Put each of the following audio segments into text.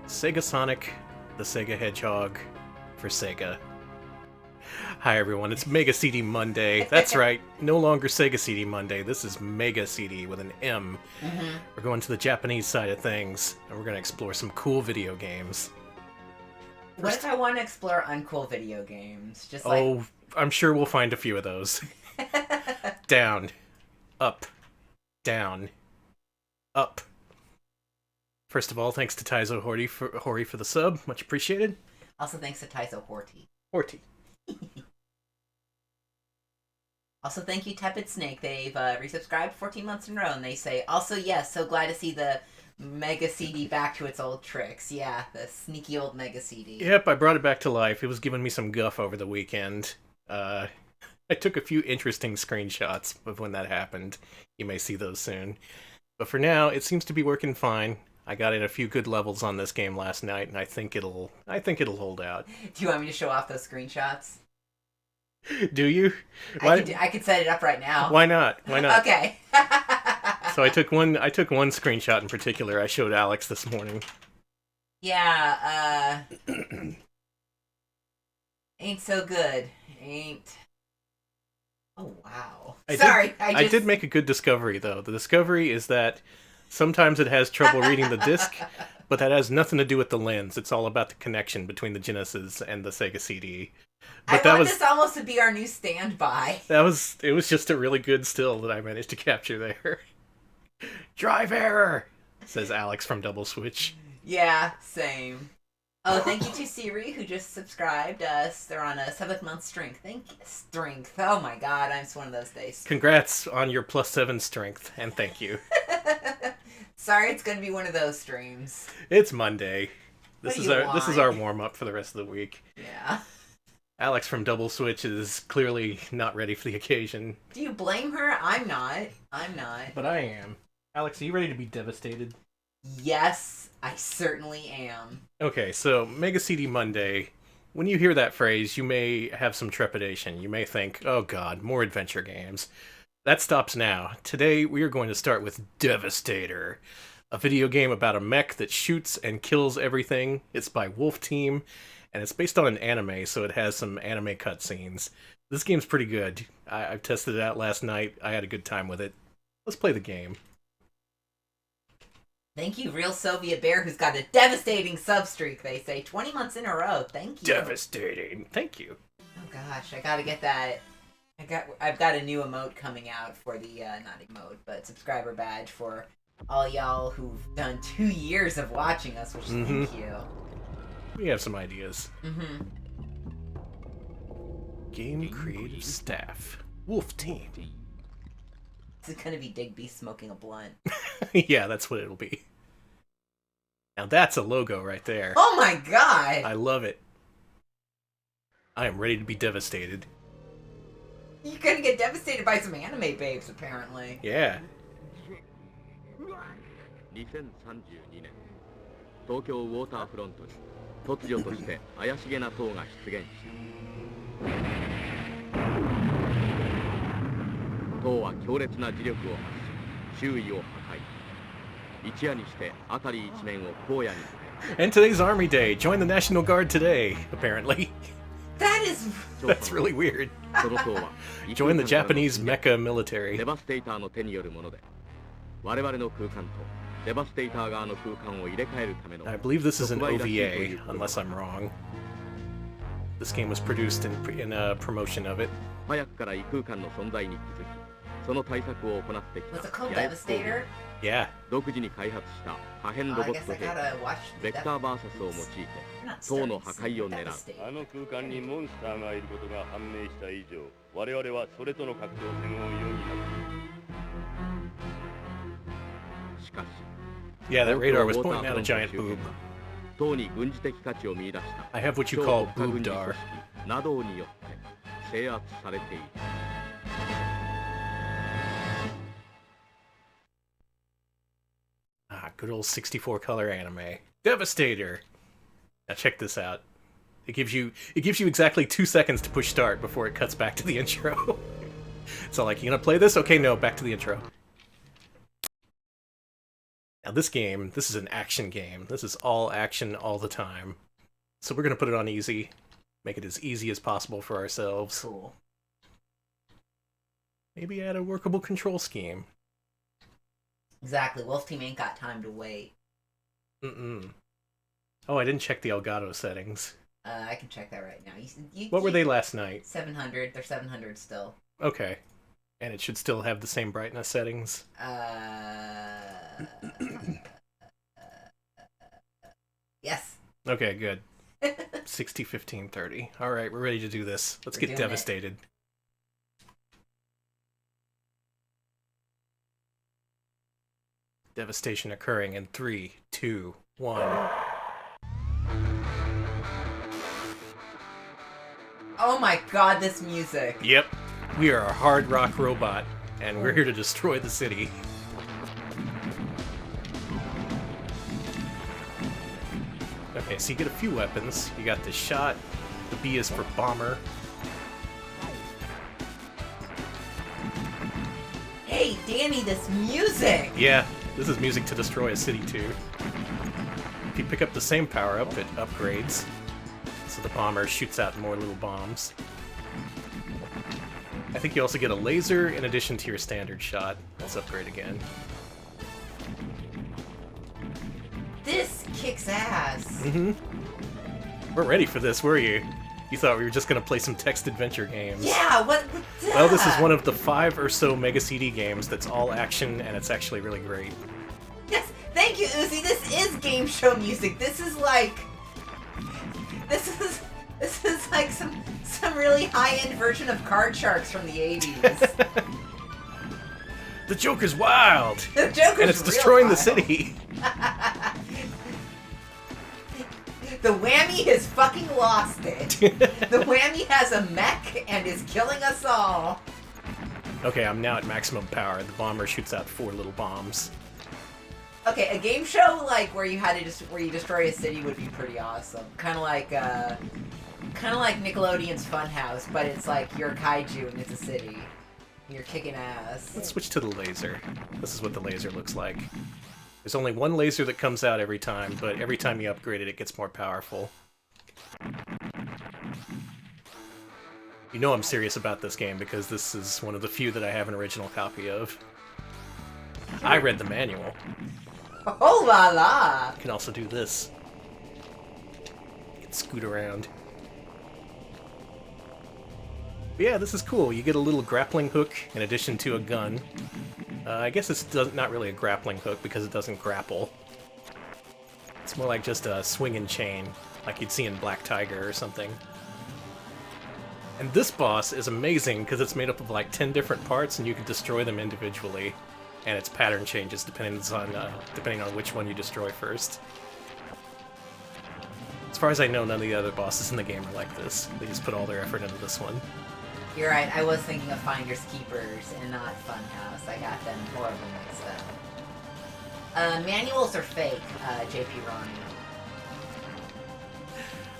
Sega Sonic, the Sega Hedgehog, for Sega. Hi everyone, it's Mega CD Monday. That's right, no longer Sega CD Monday, this is Mega CD with an M. We're going to the Japanese side of things, and we're going to explore some cool video games. What if I want to explore uncool video games? Just like... Oh, I'm sure we'll find a few of those. Down. Up. Down. Up. First of all, thanks to Taizo Hori for the sub. Much appreciated. Also thanks to Taizo Horty. Horty. Also thank you Tepid Snake. They've resubscribed 14 months in a row, and they say, also yes, so glad to see the Mega CD back to its old tricks. Yeah, the sneaky old Mega CD. Yep, I brought it back to life. It was giving me some guff over the weekend. I took a few interesting screenshots of when that happened. You may see those soon. But for now, it seems to be working fine. I got in a few good levels on this game last night, and I think it'll hold out. Do you want me to show off those screenshots? Do you? I could set it up right now. Why not? Why not? Okay. So I took one screenshot in particular I showed Alex this morning. Yeah, ain't so good. Ain't... Oh, wow. I did make a good discovery, though. The discovery is that sometimes it has trouble reading the disc, but that has nothing to do with the lens. It's all about the connection between the Genesis and the Sega CD. But I want this almost to be our new standby. It was just a really good still that I managed to capture there. Drive error, says Alex from Double Switch. Yeah, same. Oh, thank you to Siri, who just subscribed us. They're on a 7th month strength. Thank you. Strength. Oh my god, I'm just one of those days. Congrats on your +7 strength, and thank you. Sorry, it's gonna be one of those streams. It's Monday. This is our warm-up for the rest of the week. Yeah. Alex from Double Switch is clearly not ready for the occasion. Do you blame her? I'm not. But I am. Alex, are you ready to be devastated? Yes, I certainly am. Okay, so Mega CD Monday. When you hear that phrase, you may have some trepidation. You may think, oh god, more adventure games. That stops now. Today, we are going to start with Devastator, a video game about a mech that shoots and kills everything. It's by Wolf Team, and it's based on an anime, so it has some anime cutscenes. This game's pretty good. I've tested it out last night. I had a good time with it. Let's play the game. Thank you, Real Soviet Bear, who's got a devastating sub-streak, they say. 20 months in a row. Thank you. Devastating. Thank you. Oh gosh, I gotta get that. I've got a new emote coming out for the, not emote, but subscriber badge for all y'all who've done 2 years of watching us, which thank you. We have some ideas. Game Creative Staff. Wolf Team. This is gonna be Digby smoking a blunt. Yeah, that's what it'll be. Now that's a logo right there. Oh my god! I love it. I am ready to be devastated. You're gonna get devastated by some anime babes, apparently. Yeah. 2032年、東京ウォーターフロントに突如として怪しげな塔が出現した。塔は強烈な磁力を発し、周囲を破壊。一夜にして辺り一面を荒野に変え。 And today's Army Day. Join the National Guard today, apparently. That's really weird. Join the Japanese mecha military. デバステイターの手によるもので、我々の空間とデバステイター側の空間を入れ替えるための。 I believe this is an OVA, unless I'm wrong. This game was produced in a promotion of it. 早くから異空間の存在に気づき、その対策を行ってきた。 Was it called Devastator? Yeah. 独自に開発した破片ロボット兵器ベクターバーサスを用いて塔の破壊を狙う。あの空間にモンスターがいることが判明した以上、我々はそれとの格闘戦を余儀なく。しかし、 Yeah, that radar was pointing out a giant boob. 塔に軍事的価値を見出した I have what you call boobdar. などによって制圧されている。 Good old 64 color anime. Devastator! Now check this out. It gives you exactly 2 seconds to push start before it cuts back to the intro. So like, you gonna play this? Okay, no, back to the intro. Now this game, this is an action game. This is all action all the time. So we're going to put it on easy. Make it as easy as possible for ourselves. Cool. Maybe add a workable control scheme. Exactly. Wolf Team ain't got time to wait. Oh, I didn't check the Elgato settings. I can check that right now. What were they last night? 700. They're 700 still. Okay. And it should still have the same brightness settings? Yes. Okay, good. 60, 15, 30. Alright, we're ready to do this. Let's get devastated. Devastation occurring in 3, 2, 1. Oh my god, this music. Yep. We are a hard rock robot, and we're here to destroy the city. Okay, so you get a few weapons. You got the shot. The B is for bomber. Hey, Danny, this music! Yeah, this is music to destroy a city too. If you pick up the same power-up, it upgrades. So the bomber shoots out more little bombs. I think you also get a laser in addition to your standard shot. Let's upgrade again. This kicks ass. Mm-hmm. We're ready for this, were you? You thought we were just gonna play some text adventure games. Yeah, what? Well, this is one of the 5 or so Mega CD games that's all action, and it's actually really great. Yes, thank you, Uzi. This is game show music. This is like some really high-end version of Card Sharks from the 80s. The Joker's wild! The Joker's and it's real destroying wild. the city! The Whammy has fucking lost it. The Whammy has a mech and is killing us all. Okay, I'm now at maximum power. The bomber shoots out 4 little bombs. Okay, a game show like where you destroy a city would be pretty awesome. Kind of like Nickelodeon's Funhouse, but it's like you're a kaiju and it's a city. And you're kicking ass. Let's switch to the laser. This is what the laser looks like. There's only one laser that comes out every time, but every time you upgrade it, it gets more powerful. You know I'm serious about this game because this is one of the few that I have an original copy of. I read the manual. Oh la la! You can also do this. You can scoot around. But yeah, this is cool. You get a little grappling hook in addition to a gun. I guess it's not really a grappling hook because it doesn't grapple. It's more like just a swing and chain, like you'd see in Black Tiger or something. And this boss is amazing because it's made up of like 10 different parts and you can destroy them individually. And its pattern changes depending on which one you destroy first. As far as I know, none of the other bosses in the game are like this. They just put all their effort into this one. You're right, I was thinking of Finders Keepers and not Funhouse. I got them horribly mixed up. Manuals are fake, JP Ronnie.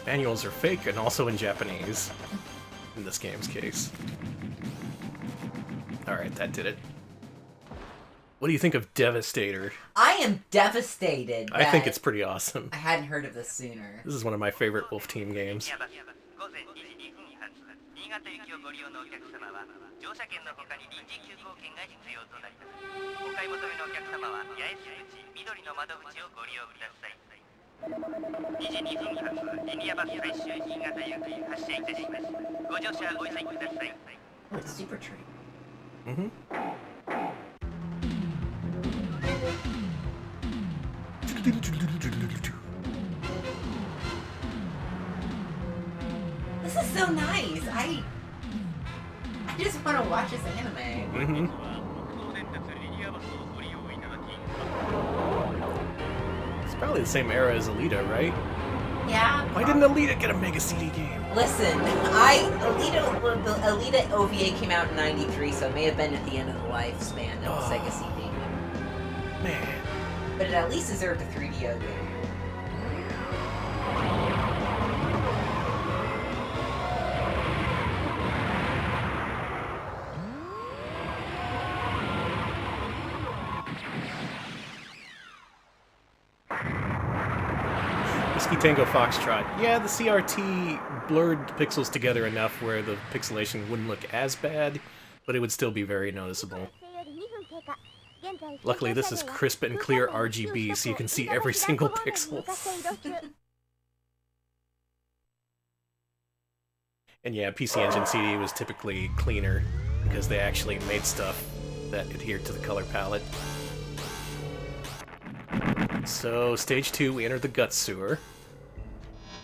Manuals are fake and also in Japanese, in this game's case. Alright, that did it. What do you think of Devastator? I am devastated. I think it's pretty awesome. I hadn't heard of this sooner. This is one of my favorite Wolf Team games. Oh, it's Super Train. Mm-hmm. This is so nice. I just want to watch this anime. Mm-hmm. It's probably the same era as Alita, right? Yeah. Why didn't Alita get a Mega CD game? Listen, Alita OVA came out in '93, so it may have been at the end of the lifespan of the Sega CD. Man. But it at least deserved a 3D OVA. Whiskey Tango Foxtrot. Yeah, the CRT blurred pixels together enough where the pixelation wouldn't look as bad, but it would still be very noticeable. Luckily, this is crisp and clear RGB, so you can see every single pixel. And yeah, PC Engine CD was typically cleaner, because they actually made stuff that adhered to the color palette. So, stage 2, we enter the gut sewer.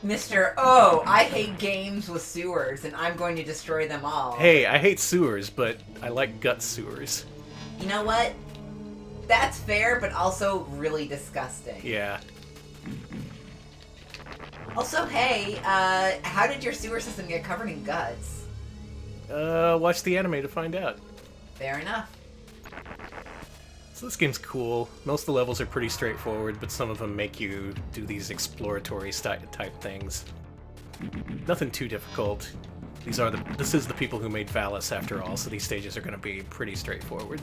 Mr. Oh, I hate games with sewers, and I'm going to destroy them all. Hey, I hate sewers, but I like gut sewers. You know what? That's fair, but also really disgusting. Yeah. Also, hey, how did your sewer system get covered in guts? Watch the anime to find out. Fair enough. So this game's cool. Most of the levels are pretty straightforward, but some of them make you do these exploratory type things. Nothing too difficult. This is the people who made Valis, after all, so these stages are going to be pretty straightforward.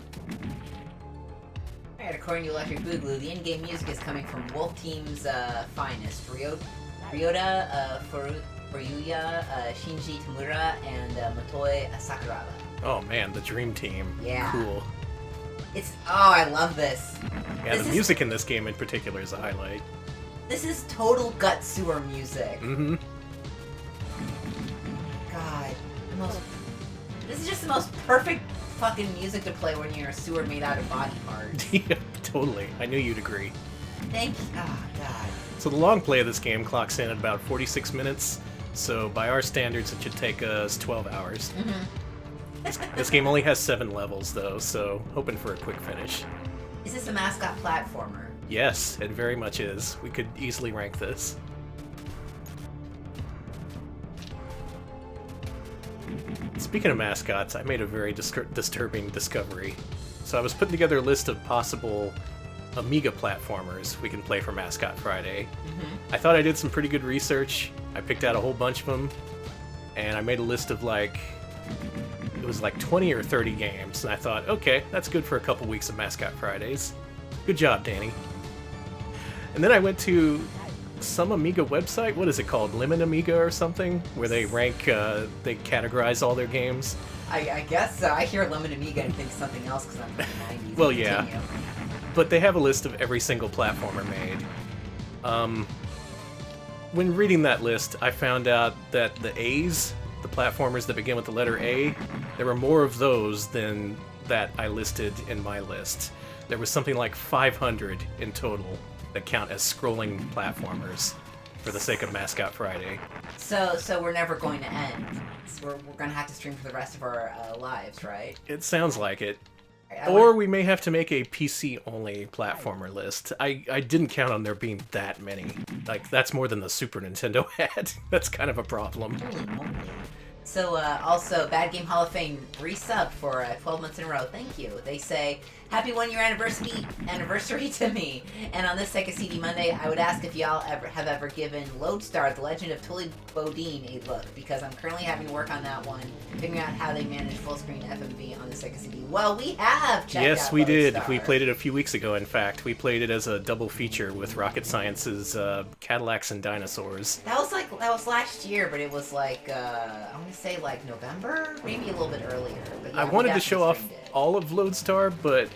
Alright, according to Electric Boogaloo, the in-game music is coming from Wolf Team's finest. Ryota Furuya, Shinji Tamura, and Motoi Sakuraba. Oh man, the Dream Team. Yeah. Cool. I love this. Yeah, the music in this game in particular is a highlight. This is total gut sewer music. Mm-hmm. God, this is just the most perfect fucking music to play when you're in a sewer made out of body parts. Yeah, totally. I knew you'd agree. Thank you. Oh, God. So the long play of this game clocks in at about 46 minutes, so by our standards it should take us 12 hours. Mm-hmm. This game only has 7 levels, though, so hoping for a quick finish. Is this a mascot platformer? Yes, it very much is. We could easily rank this. Speaking of mascots, I made a very disturbing discovery. So I was putting together a list of possible Amiga platformers we can play for Mascot Friday. Mm-hmm. I thought I did some pretty good research. I picked out a whole bunch of them, and I made a list of it was like 20 or 30 games, and I thought, okay, that's good for a couple weeks of Mascot Fridays. Good job, Danny. And then I went to some Amiga website, what is it called, Lemon Amiga or something, where they rank, they categorize all their games. I guess so. I hear Lemon Amiga and think something else because I'm from the 90s. Well, yeah. But they have a list of every single platformer made. When reading that list, I found out that the A's, the platformers that begin with the letter A, there were more of those than that I listed in my list. There was something like 500 in total that count as scrolling platformers for the sake of Mascot Friday. So we're never going to end. So we're going to have to stream for the rest of our lives, right? It sounds like it. Or we may have to make a PC-only platformer list. I didn't count on there being that many. That's more than the Super Nintendo had. That's kind of a problem. Holy moly. So, also, Bad Game Hall of Fame resub for 12 months in a row. Thank you. They say, happy 1-year anniversary to me. And on this Sega CD Monday, I would ask if y'all have ever given Lodestar, The Legend of Tully Bodine, a look, because I'm currently having to work on that one, figuring out how they manage full-screen FMV on the Sega CD. Well, we have checked out Yes, we did. Lodestar. We played it a few weeks ago, in fact. We played it as a double feature with Rocket Science's Cadillacs and Dinosaurs. That was last year, but it was I want to say November, maybe a little bit earlier. But yeah, I wanted to show off streamed it. all of Lodestar, but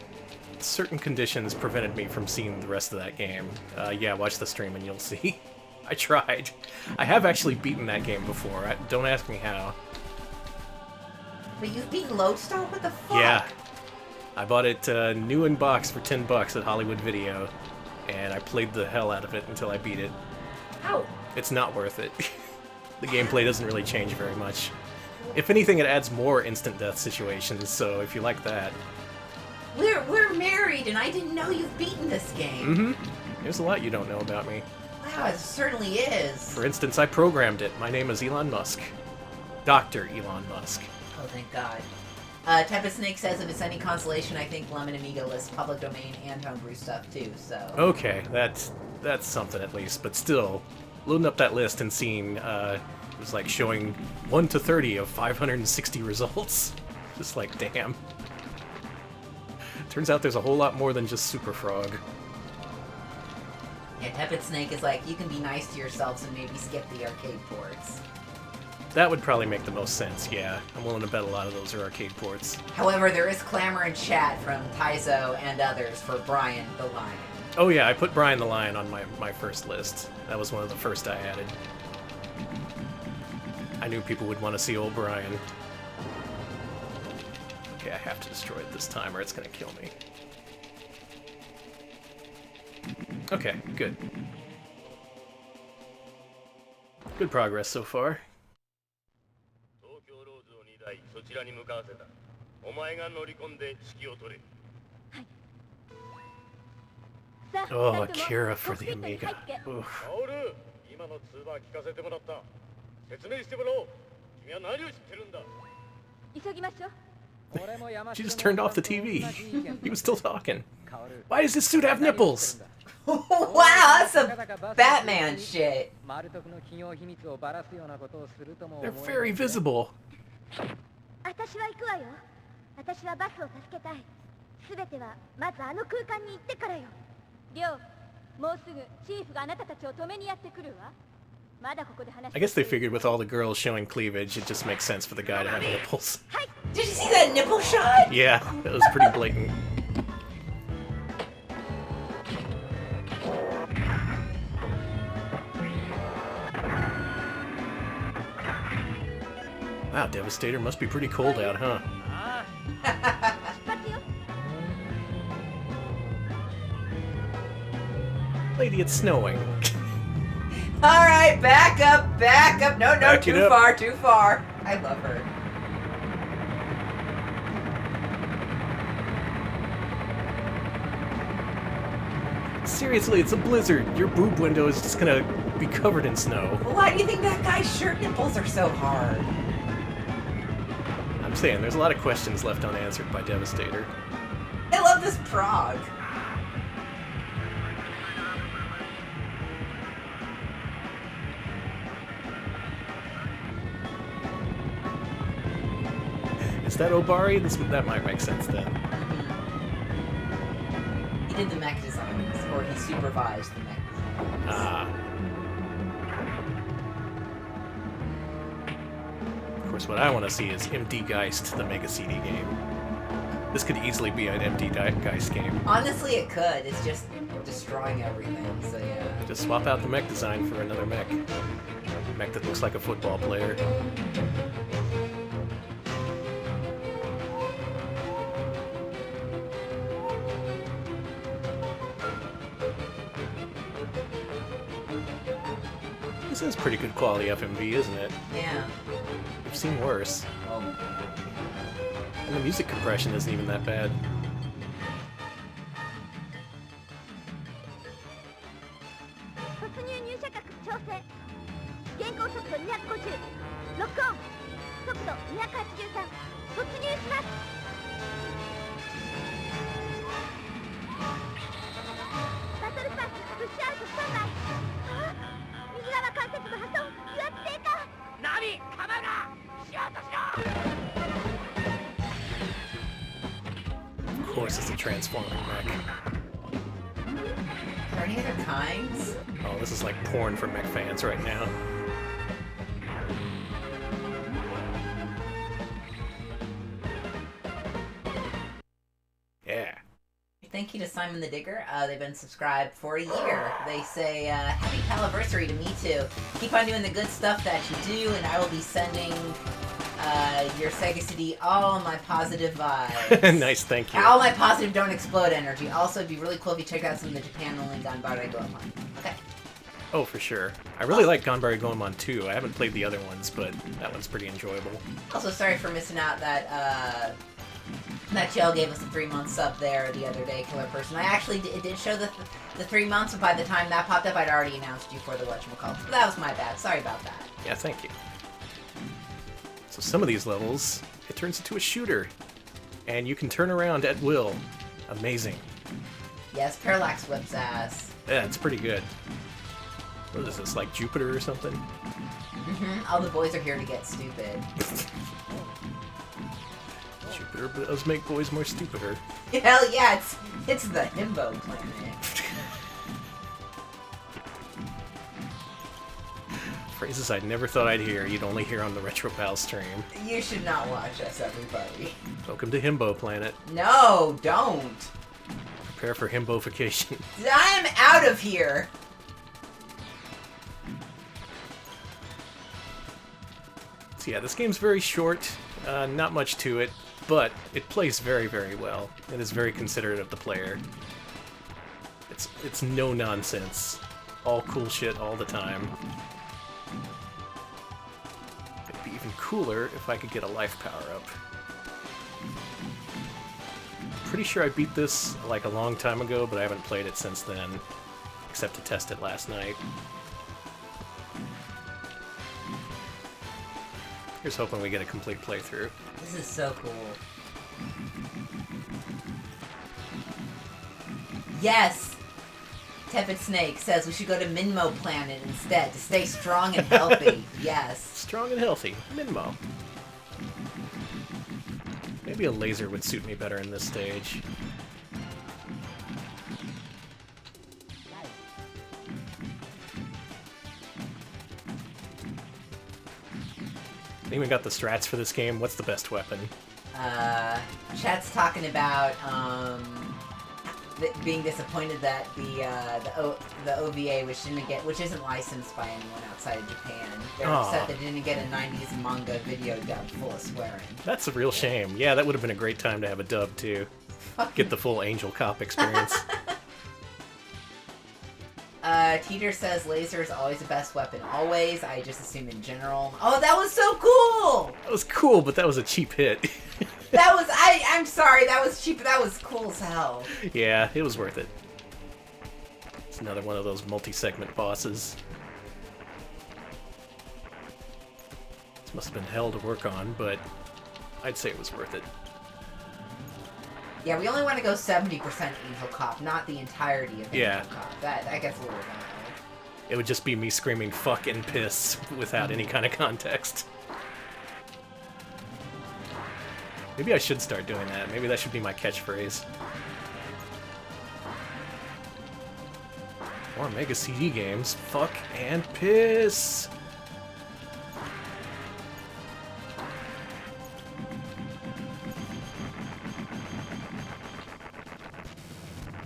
certain conditions prevented me from seeing the rest of that game. Yeah, watch the stream and you'll see. I tried. I have actually beaten that game before. Don't ask me how. But you've beaten Lodestar? What the fuck? Yeah. I bought it new in box for $10 at Hollywood Video, and I played the hell out of it until I beat it. How? It's not worth it. The gameplay doesn't really change very much. If anything, it adds more instant death situations, so if you like that. We're married, and I didn't know you've beaten this game. Mm-hmm. There's a lot you don't know about me. Wow, it certainly is. For instance, I programmed it. My name is Elon Musk. Dr. Elon Musk. Oh, thank God. Tepid Snake says if it's any consolation, I think Lemon Amiga lists public domain and homebrew stuff too, so... Okay, that's something at least, but still, loading up that list and seeing, it was like showing 1 to 30 of 560 results. Just like, damn. Turns out there's a whole lot more than just Super Frog. Yeah, Tepid Snake is like, you can be nice to yourselves and maybe skip the arcade ports. That would probably make the most sense, yeah. I'm willing to bet a lot of those are arcade ports. However, there is clamor in chat from Taizo and others for Brian the Lion. Oh yeah, I put Brian the Lion on my first list. That was one of the first I added. I knew people would want to see old Brian. Okay, I have to destroy it this time or it's gonna kill me. Okay, good. Good progress so far. 東京ローズを2台そちらに向かわせた。お前が乗り込んで指揮を取れ。 Oh, Akira for the Amiga. Oof. 薫、今の通話聞かせてもらった。説明してもらおう。君は何を知ってるんだ。 She just turned off the TV. He was still talking. Why does this suit have nipples? Wow, that's some Batman shit. They're very visible. 私は行くわよ。私はバスを助けたい。すべてはまずあの空間に行ってからよ。リョウ、もうすぐチーフがあなたたちを止めにやってくるわ。まだここで話 I guess they figured with all the girls showing cleavage, it just makes sense for the guy to have nipples. Did you see that nipple shot? Yeah, that was pretty blatant. Wow, Devastator must be pretty cold out, huh? 出発よ。 Lady, it's snowing. Alright, back up, back up. No, Back it too up. far, too far. I love her. Seriously, it's a blizzard. Your boob window is just gonna be covered in snow. Well, why do you think that guy's shirt nipples are so hard? I'm saying, there's a lot of questions left unanswered by Devastator. I love this prog. Is that Obari? That might make sense then. He did the mech designs, or he supervised the mech designs. Ah. Of course, what I want to see is MD Geist, the Mega CD game. This could easily be an MD Geist game. Honestly, it could. It's just destroying everything, so yeah. Just swap out the mech design for another mech. A mech that looks like a football player. This is pretty good quality FMV, isn't it? Yeah. We've seen worse. Well, And the music compression isn't even that bad. 突入入射角調整。原稿速度250。ロックオン。速度283。突入します。バトルパスプッシュアウトスタンバイ。あ右側関節部破損。油圧低下。ナビ構うな。シュートしろ。 Of course, it's a transforming mech. are there any other kinds? Oh, this is like porn for mech fans right now. Yeah. Thank you to Simon the Digger. They've been subscribed for a year. They say, happy anniversary to me too. Keep on doing the good stuff that you do, and I will be sending your Sega CD all my positive vibes. Nice, thank you. All my positive don't explode energy. Also, it'd be really cool if you check out some of the Japan-only Ganbare Goemon. Okay. Oh, for sure. I really like Ganbare Goemon 2. I haven't played the other ones, but that one's pretty enjoyable. Also, sorry for missing out that, that Jill gave us a 3-month sub there the other day, Killer Person. I actually it did show the 3 months, but by the time that popped up, I'd already announced you for the whatchamacallit. So that was my bad. Sorry about that. Yeah, thank you. So some of these levels, it turns into a shooter. And you can turn around at will. Amazing. Yes, Parallax whips ass. Yeah, it's pretty good. What is this, like Jupiter or something? All the boys are here to get stupid. Jupiter does make boys more stupider. Hell yeah, it's the himbo planet. Phrases I never thought I'd hear, you'd only hear on the Retro Pal stream. You should not watch us, everybody. Welcome to Himbo Planet. No, don't. Prepare for himbofication. I am out of here. So yeah, this game's very short, not much to it, but it plays very, very well. It is very considerate of the player. It's no nonsense. All cool shit all the time. It'd be even cooler if I could get a life power-up. Pretty sure I beat this like a long time ago, but I haven't played it since then, except to test it last night. Here's hoping we get a complete playthrough. This is so cool. Yes! Tepid Snake says we should go to Minmo Planet instead to stay strong and healthy. Yes. Strong and healthy. Minmo. Maybe a laser would suit me better in this stage. Anyone got the strats for this game? What's the best weapon? Chat's talking about being disappointed that the OVA, which isn't licensed by anyone outside of Japan, they're upset they didn't get a 90s manga video dub full of swearing. That's a real shame. Yeah, that would have been a great time to have a dub too. Get the full Angel Cop experience. Teeter says laser is always the best weapon. Always. I just assume in general. Oh, that was so cool! That was cool, but that was a cheap hit. That was, I'm sorry, that was cheap, but that was cool as hell. Yeah, it was worth it. It's another one of those multi-segment bosses. This must have been hell to work on, but I'd say it was worth it. Yeah, we only want to go 70% Angel Cop, not the entirety of Angel Cop. That gets a little wild. It would just be me screaming fuck and piss without any kind of context. Maybe I should start doing that. Maybe that should be my catchphrase. More Mega CD games. Fuck and piss!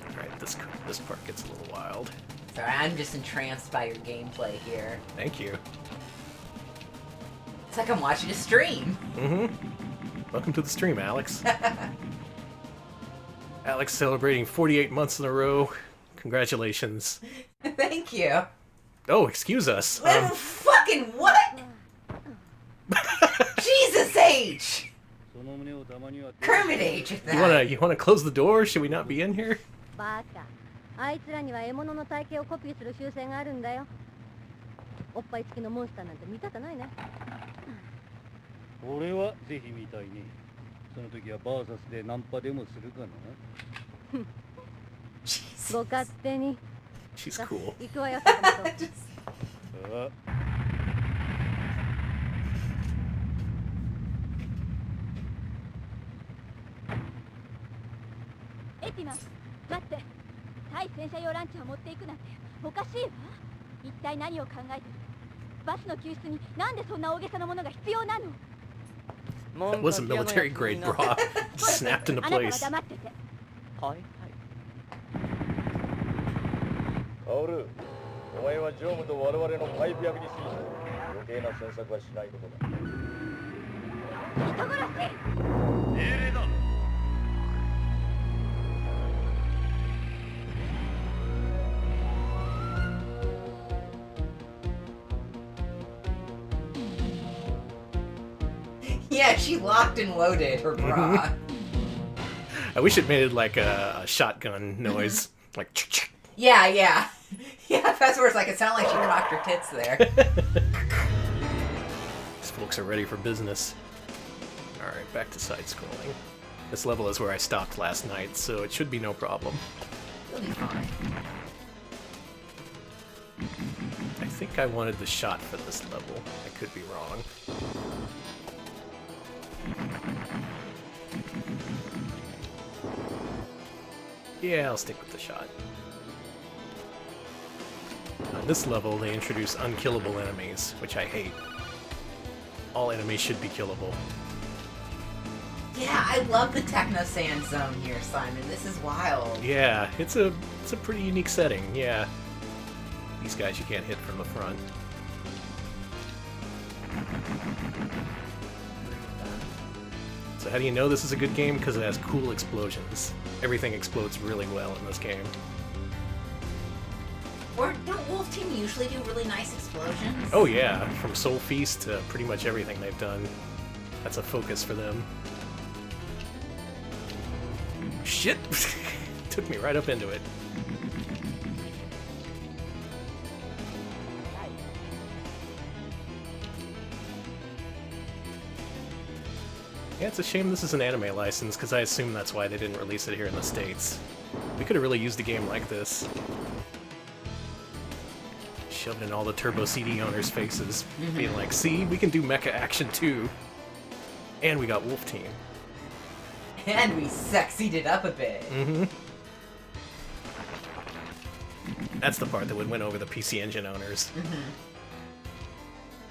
Alright, this part gets a little wild. Sorry, I'm just entranced by your gameplay here. Thank you. It's like I'm watching a stream. Mm-hmm. Welcome to the stream, Alex. Alex celebrating 48 months in a row. Congratulations. Thank you. Oh, excuse us. Fucking what? Jesus H! Kermit H at that. You wanna close the door? Should we not be in here? バカあいつらには獲物の体型をコピーする習性があるんだよおっぱい付きのモンスターなんて見たくないね俺はぜひ見たいねその時はバーサスでナンパでもするかなご勝手に She's cool. 行くわよ坂本エティマ待って対戦車用ランチを持っていくなんておかしいわ一体何を考えてるバスの救出になんでそんな大げさなものが必要なの That was a military grade bra. Snapped into あなたは place. 黙っててはいカオル、お前は常務と我々のパイプ役に過ぎず余計な詮索はしないことだ。人殺し命令だ。Yeah, she locked and loaded her bra. I wish it made like a shotgun noise. Like Yeah. Yeah, that's where it's like, it sounded like she cocked her tits there. These folks are ready for business. Alright, back to side-scrolling. This level is where I stopped last night, so it should be no problem. You'll be fine. I think I wanted the shot for this level. I could be wrong. Yeah, I'll stick with the shot. On this level, they introduce unkillable enemies, which I hate. All enemies should be killable. Yeah, I love the Techno Sand Zone here, Simon. This is wild. Yeah, it's a pretty unique setting, yeah. These guys you can't hit from the front. So how do you know this is a good game? Because it has cool explosions. Everything explodes really well in this game. Or don't Wolf Team usually do really nice explosions? Oh yeah, from Soul Feast to pretty much everything they've done. That's a focus for them. Shit! Took me right up into it. Yeah, it's a shame this is an anime license, because I assume that's why they didn't release it here in the States. We could have really used a game like this. Shoved in all the Turbo CD owners' faces, being like, see, we can do mecha action too. And we got Wolf Team. And we sexied it up a bit. Mm-hmm. That's the part that would win over the PC Engine owners.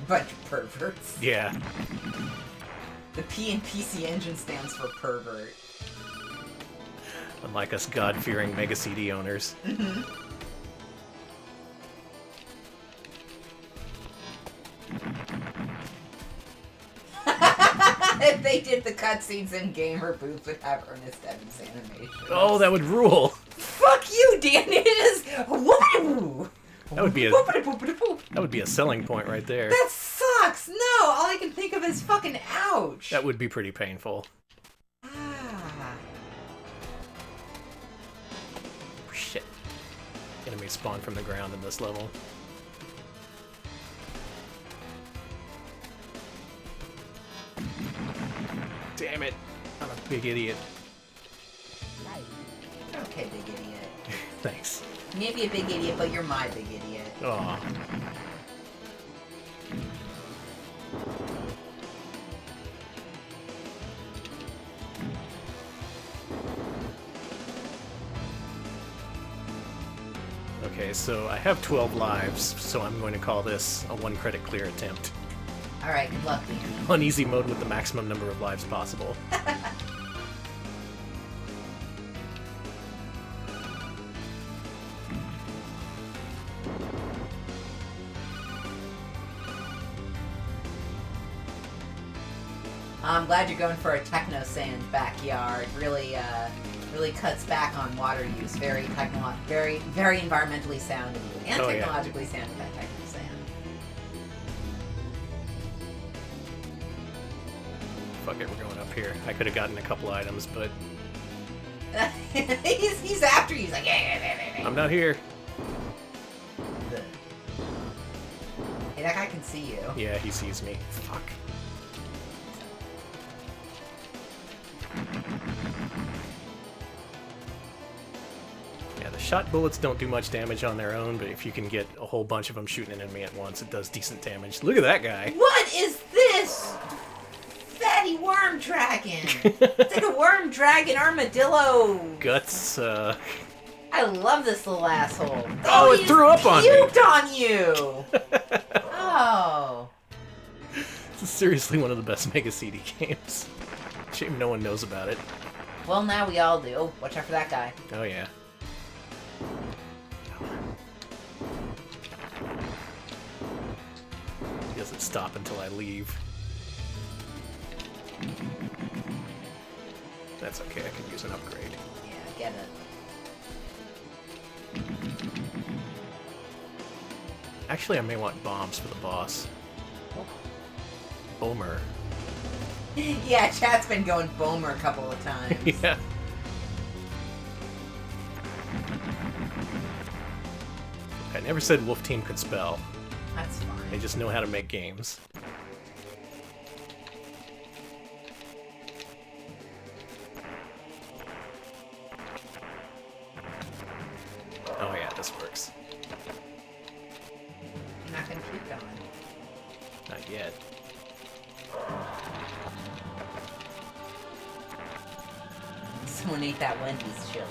Bunch of perverts. Yeah. The P in PC Engine stands for pervert. Unlike us God-fearing Mega CD owners. If they did the cutscenes in Gamer Booth would have Ernest Evans animation. Oh, that would rule! Fuck you, Dan! It is whoopity-woo! That would be a Whoopity-whoopity-whoop. that would be a selling point right there. That sucks! No! All I can think of is fucking ouch! That would be pretty painful. Ah. Shit. Enemies spawn from the ground in this level. Damn it! I'm a big idiot. Okay, big idiot. Thanks. You may be a big idiot, but you're my big idiot. Aw. Okay, so I have 12 lives, so I'm going to call this a 1 credit clear attempt. Alright, good luck, Dan. On easy mode with the maximum number of lives possible. I'm glad you're going for a techno sand backyard. Really, really cuts back on water use. Very environmentally sound of you, and Oh, yeah. technologically sound with that techno sand. Fuck it, we're going up here. I could have gotten a couple items, but he's after you. He's like, yeah. I'm not here. Hey, that guy can see you. Yeah, he sees me. Fuck. Yeah, the shot bullets don't do much damage on their own, but if you can get a whole bunch of them shooting an enemy at once, it does decent damage. Look at that guy! What is this? Fatty worm dragon. It's like a worm dragon armadillo. Guts, I love this little asshole. Oh, it he threw up on me. Puked on you. Oh. This is seriously one of the best Mega CD games. Shame no one knows about it. Well, now we all do. Oh, watch out for that guy. Oh yeah. He doesn't stop until I leave. That's okay, I can use an upgrade. Yeah, get it. Actually, I may want bombs for the boss. Bomer. Yeah, chat's been going Bomer a couple of times. Yeah. I never said Wolf Team could spell. That's fine. They just know how to make games. Oh yeah, this works. I'm not gonna keep going. Not yet. Someone ate that Wendy's chili.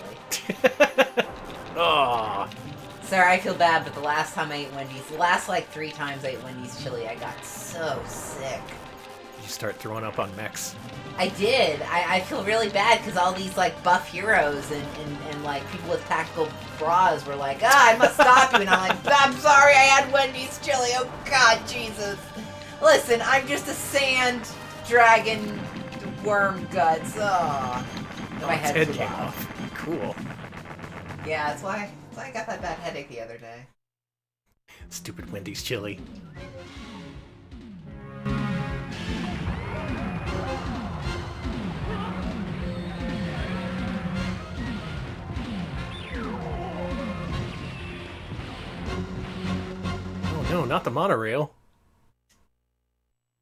Oh, Sorry, I feel bad, but the last time I ate Wendy's, the last like 3 times I ate Wendy's chili, I got so sick. You start throwing up on mechs. I did. I feel really bad because all these like buff heroes and like people with tactical bras were like, I must stop you. And I'm like, I'm sorry, I had Wendy's chili. Oh God, Jesus. Listen, I'm just a sand dragon worm guts. Oh, my Its head head flew came off. off. Cool. Yeah, that's why I got that bad headache the other day. Stupid Wendy's chili. Oh no, not the monorail.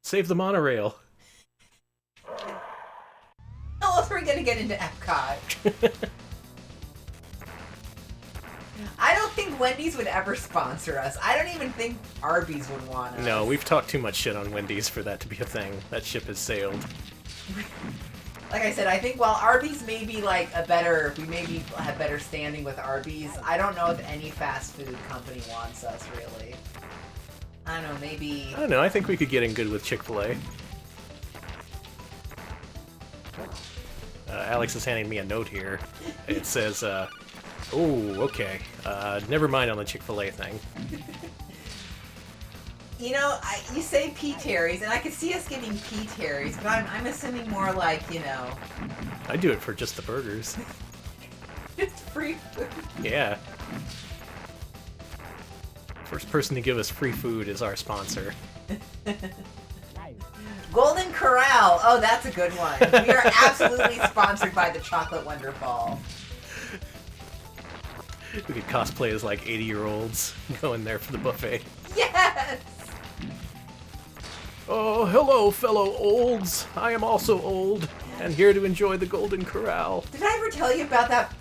Save the monorail. How else are we gonna get into Epcot? I don't think Wendy's would ever sponsor us. I don't even think Arby's would want us. No, we've talked too much shit on Wendy's for that to be a thing. That ship has sailed. Like I said, I think while Arby's may be like we maybe have better standing with Arby's, I don't know if any fast food company wants us, really. I don't know, maybe... I don't know, I think we could get in good with Chick-fil-A. Alex is handing me a note here. It says, oh, okay. Never mind on the Chick-fil-A thing. You know, you say P. Terry's, and I could see us getting P. Terry's, but I'm assuming more like, you know... I do it for just the burgers. It's free food. Yeah. First person to give us free food is our sponsor. Golden Corral. Oh, that's a good one. We are absolutely sponsored by the Chocolate Wonder Ball. We could cosplay as like 80-year-olds going there for the buffet. Yes! Oh, hello, fellow olds. I am also old and here to enjoy the Golden Corral. Did I ever tell you about that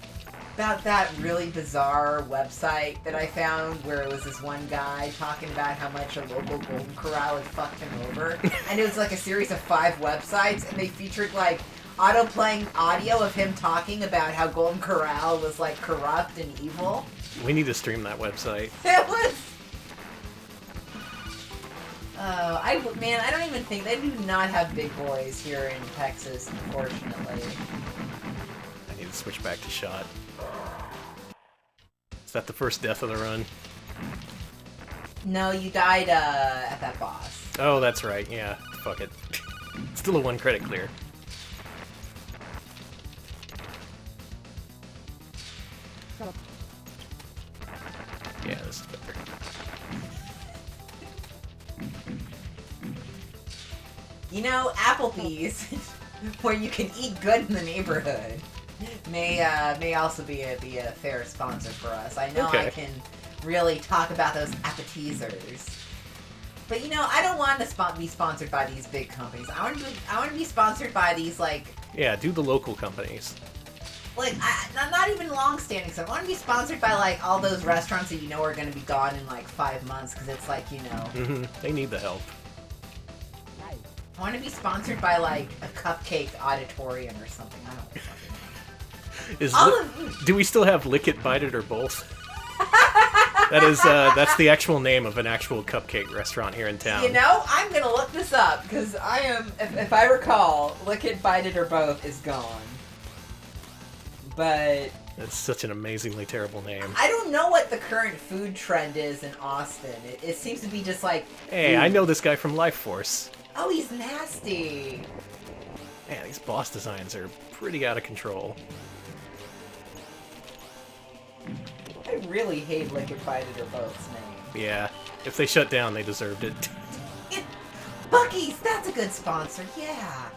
really bizarre website that I found where it was this one guy talking about how much a local Golden Corral had fucked him over? And it was like a series of 5 websites, and they featured like auto-playing audio of him talking about how Golden Corral was like corrupt and evil. We need to stream that website. It was... man, I don't even think... They do not have big boys here in Texas, unfortunately. I need to switch back to shot. Is that the first death of the run? No, you died, at that boss. Oh, that's right, yeah. Fuck it. Still a 1 credit clear. Yeah, this is better. You know, Applebee's, where you can eat good in the neighborhood, may also be a fair sponsor for us. I know Okay. I can really talk about those appetizers. But you know, I don't want to be sponsored by these big companies. I want to be sponsored by these Yeah, do the local companies. not even long-standing stuff. I want to be sponsored by like all those restaurants that you know are going to be gone in like 5 months because it's like, you know. They need the help. I want to be sponsored by like a cupcake auditorium or something. I don't fucking know. Do we still have Lick It, Bite It, or both? That's the actual name of an actual cupcake restaurant here in town. You know, I'm gonna look this up because I am. If I recall, Lick It, Bite It, or both is gone. But That's such an amazingly terrible name. I don't know what the current food trend is in Austin. It seems to be just like. Hey, food. I know this guy from Life Force. Oh, he's nasty. Man, these boss designs are pretty out of control. I really hate Lick It, Bite It, or both's name. Yeah, if they shut down, they deserved it. Buc-ee's, that's a good sponsor. Yeah.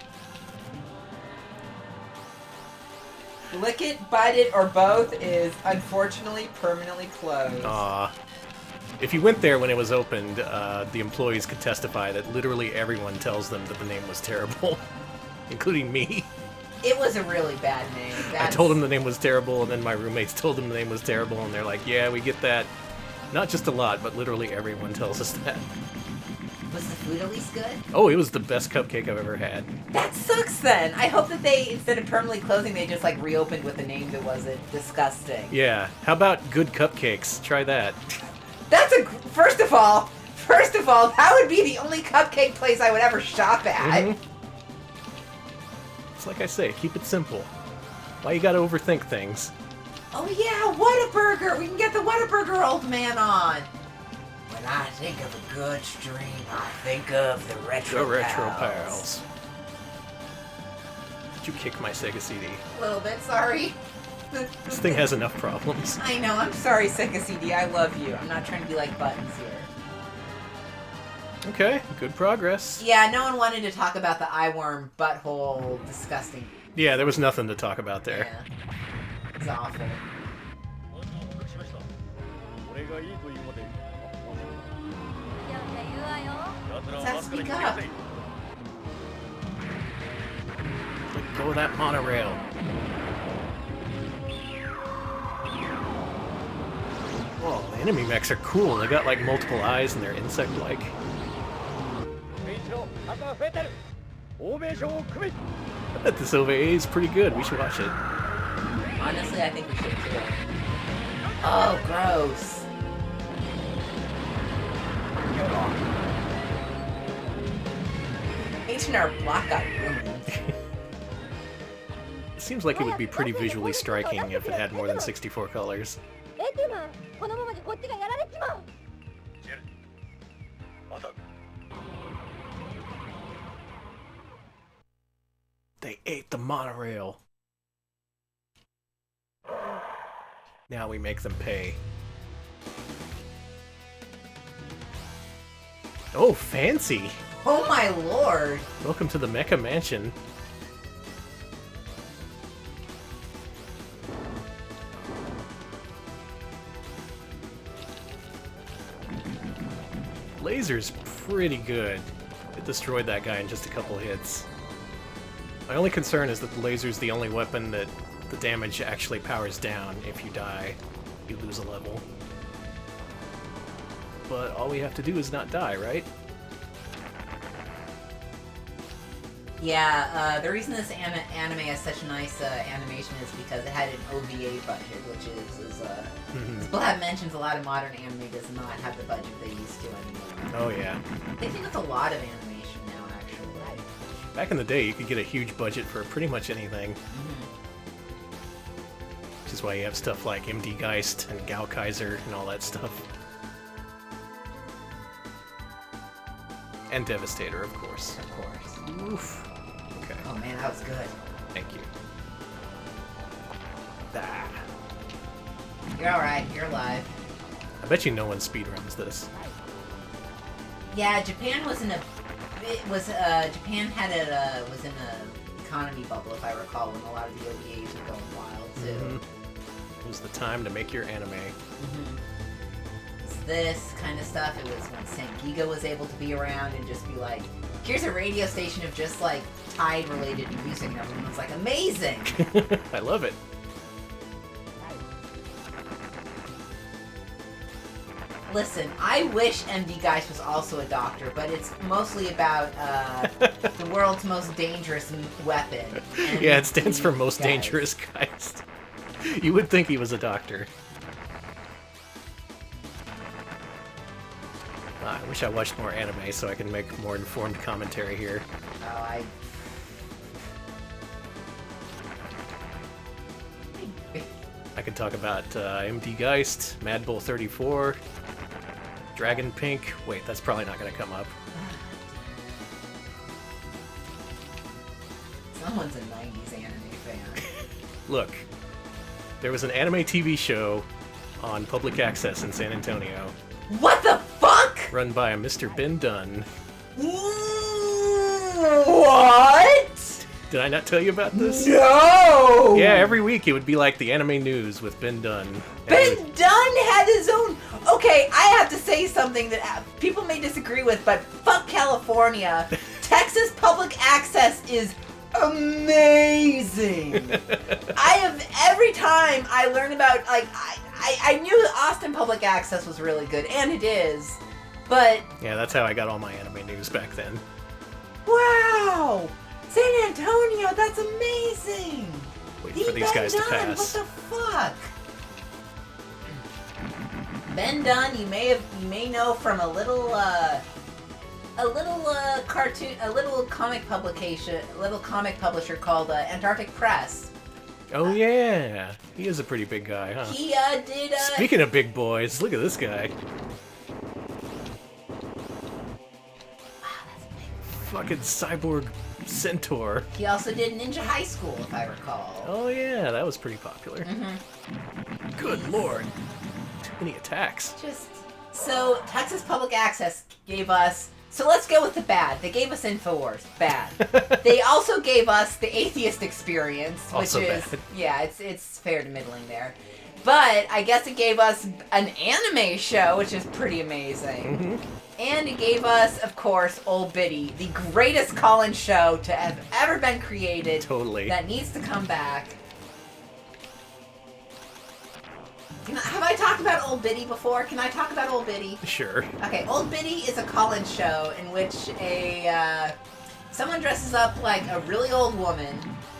Lick It, Bite It, or both is unfortunately permanently closed. Aw. If you went there when it was opened, the employees could testify that literally everyone tells them that the name was terrible, including me. It was a really bad name. I told them the name was terrible, and then my roommates told them the name was terrible, and they're like, yeah, we get that. Not just a lot, but literally everyone tells us that. Was the food at least good? Oh, it was the best cupcake I've ever had. That sucks works then. I hope that they, instead of permanently closing, they just like reopened with a name that wasn't disgusting. Yeah. How about Good Cupcakes? Try that. That's a first of all, that would be the only cupcake place I would ever shop at. Mhm. It's like I say, keep it simple. Why you gotta overthink things? Oh yeah, Whataburger! We can get the Whataburger old man on. When I think of a good stream, I think of the Retro The Retro Pals. Pals. Did you kick my Sega CD? A little bit, sorry. This thing has enough problems. I know, I'm sorry, Sega CD, I love you. I'm not trying to be like Buttons here. Okay, good progress. Yeah, no one wanted to talk about the eyeworm butthole disgusting. Yeah, there was nothing to talk about there. Yeah. It's awful. 俺がいいというまで Let's speak up. Let go of that monorail. Whoa, the enemy mechs are cool. They got like multiple eyes and they're insect-like. 一郎数は増えてる欧米賞を組め I bet this OVA is pretty good. We should watch it. Honestly, I think we should too. Oh, gross. H&R Block got ruined. It seems like it would be pretty visually striking if it had more than 64 colors. エティマンこのままじゃこっちがやられちまう They ate the monorail. Now we make them pay. Oh, fancy! Oh my lord. Welcome to the Mecha Mansion. Laser's pretty good. It destroyed that guy in just a couple hits. My only concern is that the laser's the only weapon that the damage actually powers down. If you die, you lose a level. But all we have to do is not die, right? Yeah, the reason this anime has such nice animation is because it had an OVA budget, which is as Blab mentions, a lot of modern anime does not have the budget they used to anymore. Oh yeah. They think it's a lot of animation now, actually. Back in the day, you could get a huge budget for pretty much anything. Which is why you have stuff like MD Geist and Gao Kaiser and all that stuff. And Devastator, of course. Of course. Oof. Okay. Oh man, that was good. Thank you. Ah. You're alright, you're alive. I bet you no one speedruns this. Yeah, Japan was in a... Japan had was in a economy bubble, if I recall, when a lot of the OVAs were going wild, too. It was the time to make your anime. It's this kind of stuff. It was when Sangiga was able to be around and just be like, here's a radio station of just, like, Tide-related music, and everyone was like, amazing! I love it. Listen, I wish MD Geist was also a doctor, but it's mostly about the world's most dangerous weapon. Yeah, it stands for Most Geist. Dangerous Geist. You would think he was a doctor. I wish I watched more anime so I can make more informed commentary here. Oh, I could talk about MD Geist, Mad Bull 34, Dragon Pink. Wait, that's probably not going to come up. Someone's a 90s anime fan. Look, there was an anime TV show on public access in San Antonio, What the fuck? run by a Mr. Ben Dunn. What? Did I not tell you about this? No! Yeah, every week it would be like the anime news with Ben Dunn. Ben Dunn had his own... Okay, I have to say something that people may disagree with, but fuck California. Texas public access is amazing. Every time I learn about, like, I knew Austin public access was really good, and it is, but... Yeah, that's how I got all my anime news back then. Wow! San Antonio show. That's amazing. Waiting for these guys to pass. What the fuck? Ben Dunn, you may know from a little cartoon, a little comic publisher called Antarctic Press. Oh yeah, he is a pretty big guy, huh? He did. Speaking of big boys, look at this guy. Wow, that's big. Fucking cyborg centaur. He also did Ninja High School, if I recall. Oh yeah, that was pretty popular. Good lord, too many attacks. So Texas Public Access gave us. So let's go with the bad. They gave us InfoWars. Bad. They also gave us the Atheist Experience, which Also is bad. yeah, it's fair to middling there. But I guess it gave us an anime show, which is pretty amazing. And it gave us, of course, Old Biddy, the greatest call-in show to have ever been created. Totally. That needs to come back. Have I talked about Old Biddy before? Can I talk about Old Biddy? Sure. Okay, Old Biddy is a call-in show in which someone dresses up like a really old woman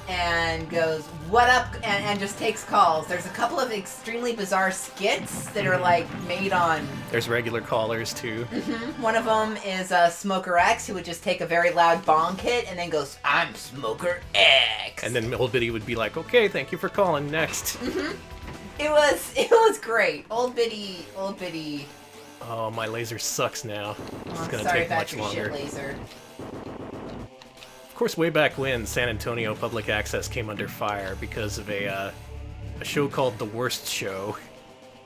and goes, "What up?" and just takes calls. There's a couple of extremely bizarre skits that are like made on. There's regular callers too. One of them is Smoker X, who would just take a very loud bong hit and then goes, "I'm Smoker X." And then Old Biddy would be like, "Okay, thank you for calling. Next." It was great. Old Biddy. Oh, my laser sucks now. It's gonna Sorry take about much your longer. shit laser. Of course, way back when, San Antonio Public Access came under fire because of a show called The Worst Show,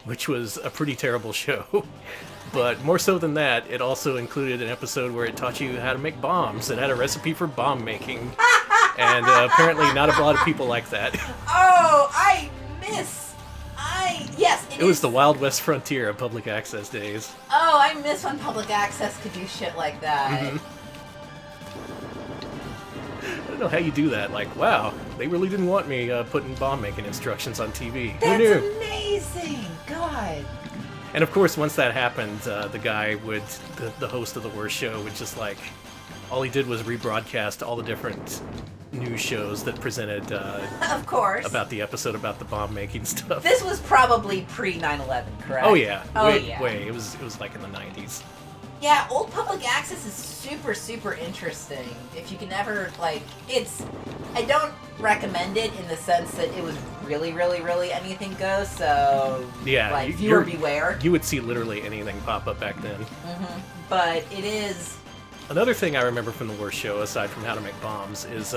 which was a pretty terrible show. But more so than that, it also included an episode where it taught you how to make bombs. It had a recipe for bomb making. And apparently not a lot of people like that. Oh, yes, It was the Wild West frontier of public access days. Oh, I miss when public access could do shit like that. I don't know how you do that. Like, wow, they really didn't want me putting bomb making instructions on TV. Who That's knew? amazing. God. And of course, once that happened, the guy the host of The Worst Show would just like, all he did was rebroadcast all the different news shows that presented Of course. about the episode about the bomb making stuff. This was probably pre 9/11, correct? Oh yeah, Oh way, yeah. way. It was like in the 90s. Yeah, old public access is super, super interesting. If you can ever, like, I don't recommend it in the sense that it was really, really, really anything goes, so, Yeah, like, viewer beware. You would see literally anything pop up back then. But it is... Another thing I remember from The Worst Show, aside from how to make bombs, is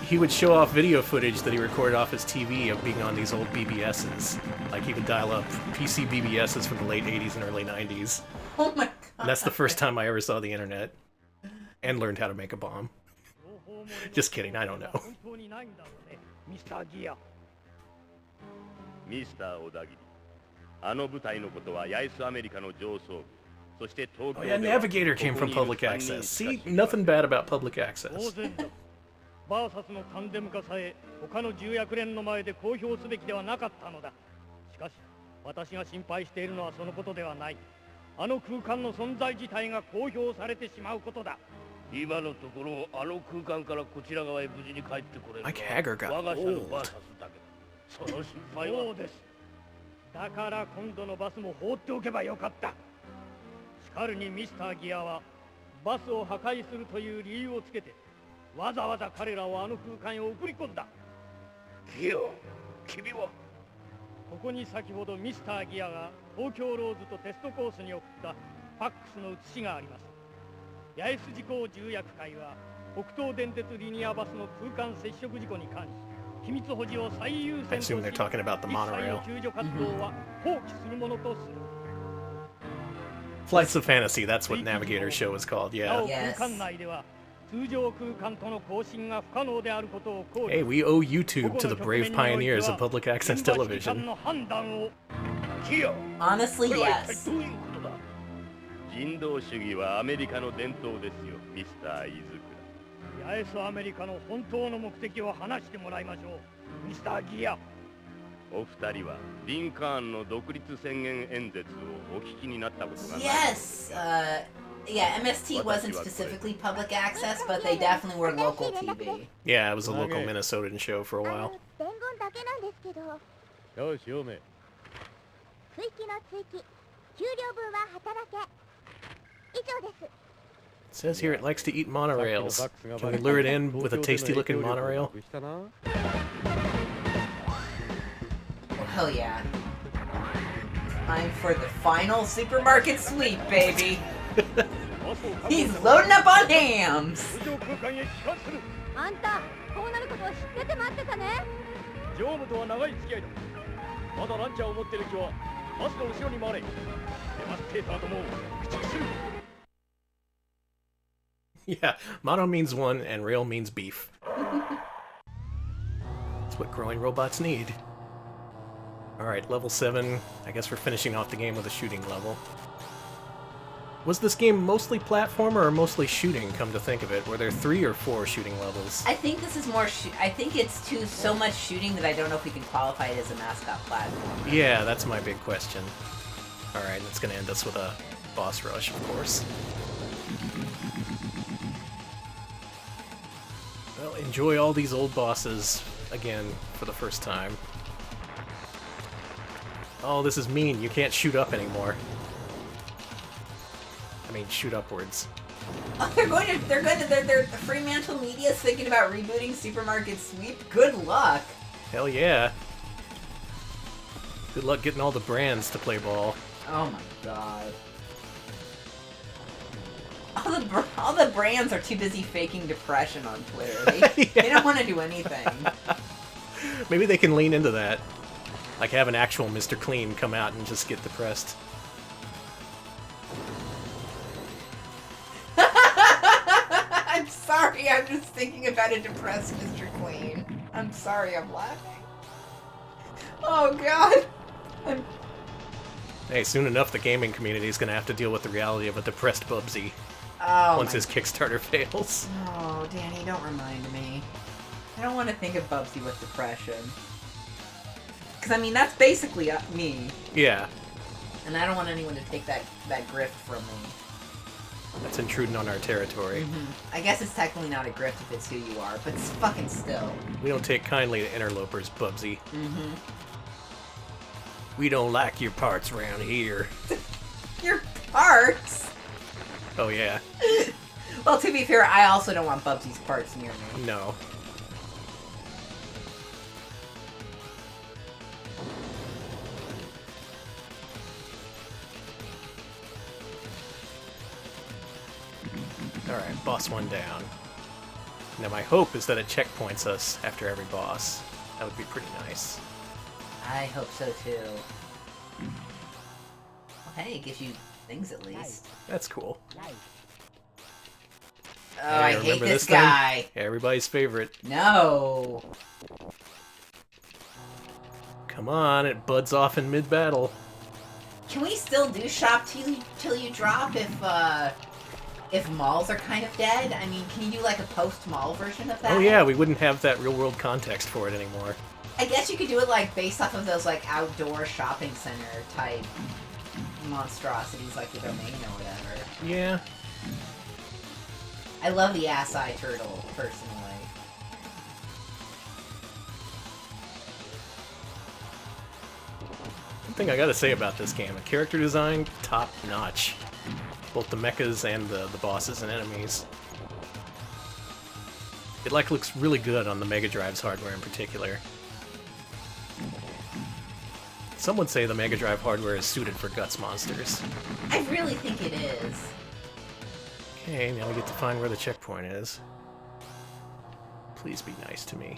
he would show off video footage that he recorded off his TV of being on these old BBSs. Like, he would dial up PC BBSs from the late 80s and early 90s. Oh my god. And that's the first time I ever saw the internet and learned how to make a bomb. Just kidding, I don't know. ミスター小田切、あの部隊のことは八重洲アメリカの上層部、そして東 Oh 京 yeah, では Navigator came from public access. See, nothing bad about public access. バーサスのタンデム化さえ他の重役連の前で公表すべきではなかったのだ。しかし私が心配しているのはそのことではない。あの空間の存在自体が公表されてしまうことだ。今のところあの空間からこちら側へ無事に帰ってこれるのは Mike Hager got 我が社の old. バーサスだけだ。その心配はそうです。だから今度のバスも放っておけばよかった。しかるにミスターギアはバスを破壊するという理由をつけてわざわざ彼らをあの空間へ送り込んだ。ギア、君はここに先ほどミスターギアが東京ローズとテストコースに送ったファックスの写しがあります。八重洲事故重役会は北東電鉄リニアバスの空間接触事故に関し機密保持を最優先と I し assume they're talking about the 一切 monorail. の救助活動は放棄するものとする。 Flights of Fantasy, that's what Navigator's show is called, な yeah. お空間内では通常空間との交信が不可能であることを考慮 Hey, we owe YouTube to the brave pioneers of public access 現場指揮 television. 官の判断を ギア。 Honestly, これは一 yes. 体どういうことだ。人道主義はアメリカの伝統ですよ、ミスター飯塚。八重洲アメリカの本当の目的を話してもらいましょう。ミスターギア。お二人はリンカーンの独立宣言演説をお聞きになったことがない。 Yes. Yeah, MST wasn't specifically public access, but they definitely were local TV. Yeah, it was a local Minnesotan show for a while. 伝言だけなんですけど、よし読め。追記の追記、給料分は働け。以上です。 It says here it likes to eat monorails. Can we lure it in with a tasty-looking monorail? Oh, hell yeah. Time for the final supermarket sweep, baby. He's loading up on hams. あんた、こうなることを知ってて待ってたね。常務とは長い付き合いだ。まだランチャーを持っている人はバスの後ろに回れ。デバステーターどもを駆逐する。 Yeah, mono means one and rail means beef. That's what growing robots need. Alright, level 7. I guess we're finishing off the game with a shooting level. Was this game mostly platformer or mostly shooting, come to think of it? Were there 3 or 4 shooting levels? I think this is more I think it's so much shooting that I don't know if we can qualify it as a mascot platform. Yeah, that's my big question. Alright, that's gonna end us with a boss rush, of course. Well, enjoy all these old bosses again for the first time. Oh, this is mean. You can't shoot up anymore. I mean, shoot upwards. Oh, they're Fremantle Media's thinking about rebooting Supermarket Sweep. Good luck. Hell yeah. Good luck getting all the brands to play ball. Oh my god. All the brands are too busy faking depression on Twitter. They don't want to do anything. Maybe they can lean into that. Like have an actual Mr. Clean come out and just get depressed. I'm sorry, I'm just thinking about a depressed Mr. Clean. I'm sorry, I'm laughing. Oh god. Hey, soon enough the gaming community is going to have to deal with the reality of a depressed Bubsy. Oh, once his Kickstarter fails. Oh, Danny, don't remind me. I don't want to think of Bubsy with depression. Because, I mean, that's basically me. Yeah. And I don't want anyone to take that grift from me. That's intruding on our territory. Mm-hmm. I guess it's technically not a grift if it's who you are, but it's fucking still. We don't take kindly to interlopers, Bubsy. Mm-hmm. We don't like your parts around here. Your parts? Oh, yeah. Well, to be fair, I also don't want Bubsy's parts near me. No. Alright, boss one down. Now my hope is that it checkpoints us after every boss. That would be pretty nice. I hope so too. Well, hey, it gives you things at least. That's cool. Oh, I hate remember this thing? guy. Everybody's favorite. No. Come on, it buds off in mid-battle. Can we still do shop till you drop if malls are kind of dead? I mean, can you do like a post-mall version of that? Oh yeah, we wouldn't have that real-world context for it anymore. I guess you could do it like based off of those like outdoor shopping center type monstrosities like the Domain or whatever. Yeah. I love the ass-eye turtle, personally. One thing I gotta say about this game, the character design, top-notch. Both the mechas and the bosses and enemies. It like looks really good on the Mega Drive's hardware in particular. Some would say the Mega Drive hardware is suited for guts monsters. I really think it is. Okay, now we get to find where the checkpoint is. Please be nice to me.